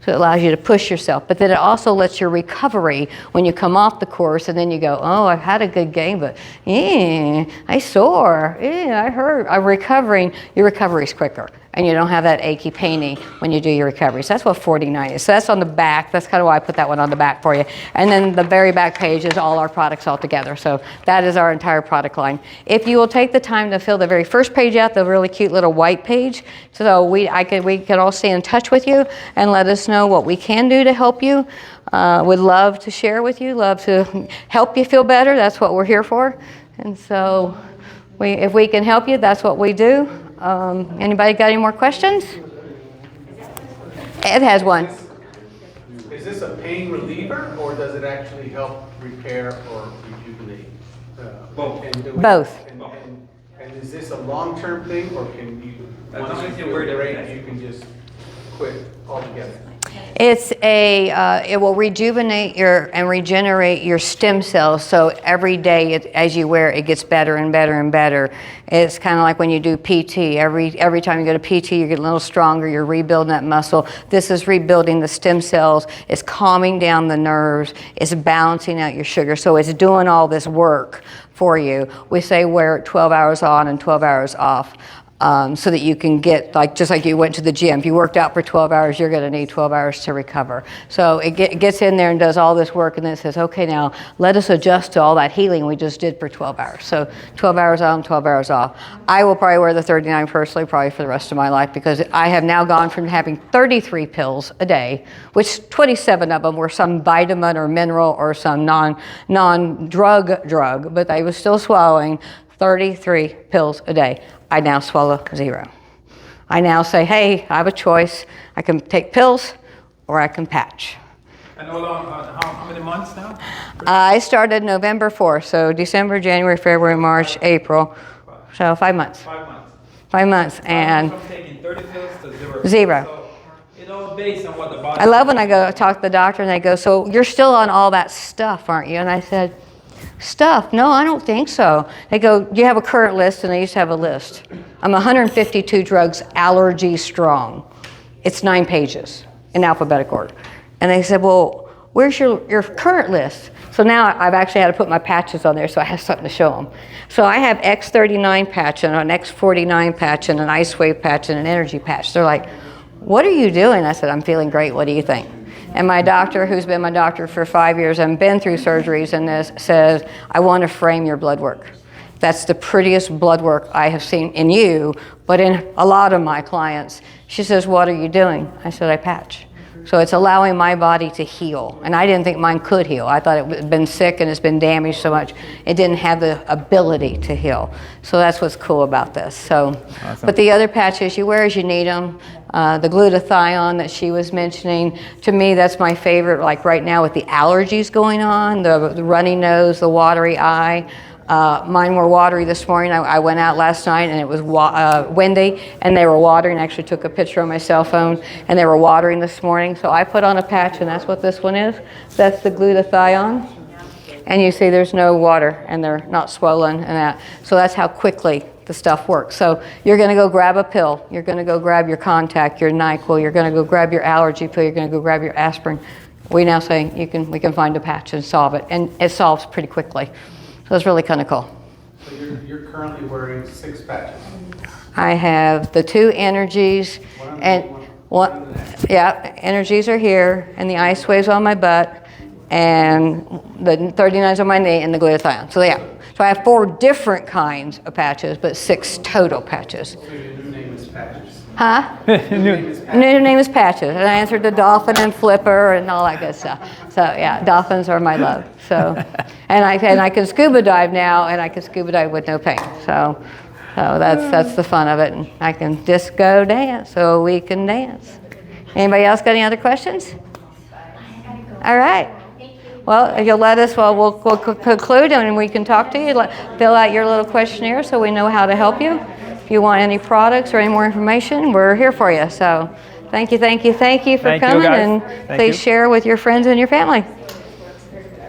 So it allows you to push yourself. But then it also lets your recovery when you come off the course and then you go, oh, I've had a good game, but I sore. I hurt. I'm recovering. Your recovery is quicker. And you don't have that achy painy when you do your recovery. So that's what 49 is. So that's on the back. That's kind of why I put that one on the back for you. And then the very back page is all our products all together. So that is our entire product line. If you will take the time to fill the very first page out, the really cute little white page, so we can all stay in touch with you and let us know what we can do to help you. Would love to share with you, love to help you feel better. That's what we're here for. And so if we can help you, that's what we do. Anybody got any more questions? Ed has one. Is this a pain reliever, or does it actually help repair or rejuvenate? Both. Both. And is this a long-term thing, or can you, As long once as you you feel wear the great, vest. you can just quit altogether? It's it will rejuvenate and regenerate your stem cells. So every day, as you wear it, it gets better and better and better. It's kind of like when you do PT. Every time you go to PT, you get a little stronger. You're rebuilding that muscle. This is rebuilding the stem cells. It's calming down the nerves. It's balancing out your sugar. So it's doing all this work for you. We say wear it 12 hours on and 12 hours off. So that you can get, just like you went to the gym. If you worked out for 12 hours, you're going to need 12 hours to recover. So it gets in there and does all this work, and then it says, okay, now let us adjust to all that healing we just did for 12 hours. So 12 hours on, 12 hours off. I will probably wear the 39 personally, probably for the rest of my life, because I have now gone from having 33 pills a day, which 27 of them were some vitamin or mineral or some non-drug drug, but I was still swallowing 33 pills a day. I now swallow 0. I now say, hey, I have a choice. I can take pills or I can patch. And how many months now? I started November 4th, so December, January, February, March, April. So 5 months. 5 months. 5 months. And From taking 30 pills to 0. 0. So, it all based on what the body. I love when I go talk to the doctor and they go, so you're still on all that stuff, aren't you? And I said, stuff? No, I don't think so. They go, do you have a current list? And I used to have a list. I'm 152 drugs, allergy strong. It's 9 pages in alphabetic order. And they said, well, where's your current list? So now I've actually had to put my patches on there so I have something to show them. So I have X39 patch and an X49 patch and an LifeWave patch and an energy patch. They're like, what are you doing? I said, I'm feeling great. What do you think? And my doctor, who's been my doctor for 5 years and been through surgeries and this, says, I want to frame your blood work. That's the prettiest blood work I have seen in you, but in a lot of my clients. She says, what are you doing? I said, I patch. So it's allowing my body to heal. And I didn't think mine could heal. I thought it had been sick and it's been damaged so much. It didn't have the ability to heal. So that's what's cool about this. So, awesome. But the other patches you wear as you need them. The glutathione that she was mentioning, to me that's my favorite, like right now with the allergies going on, the runny nose, the watery eye. Mine were watery this morning. I went out last night and it was windy and they were watering. I actually took a picture on my cell phone and they were watering this morning. So I put on a patch and that's what this one is. That's the glutathione. And you see there's no water and they're not swollen and that. So that's how quickly the stuff works. So you're going to go grab a pill. You're going to go grab your Contact, your NyQuil. You're going to go grab your allergy pill. You're going to go grab your aspirin. We now say we can find a patch and solve it. And it solves pretty quickly. So it's really kind of cool. So you're currently wearing 6 patches? I have the 2 energies and one, yeah, energies are here and the ice waves on my butt and the 39s on my knee and the glutathione. So yeah, so I have 4 different kinds of patches, but 6 total patches. So your new name is Patches? Huh? New name is Patches, and I answered the dolphin and flipper and all that good stuff. So yeah, dolphins are my love. So, and I can scuba dive now, and I can scuba dive with no pain. So that's the fun of it. And I can disco dance, so we can dance. Anybody else got any other questions? All right. Well, if you'll let us, we'll conclude and we can talk to you. Fill out your little questionnaire so we know how to help you. If you want any products or any more information, we're here for you. So thank you for coming, and please share with your friends and your family.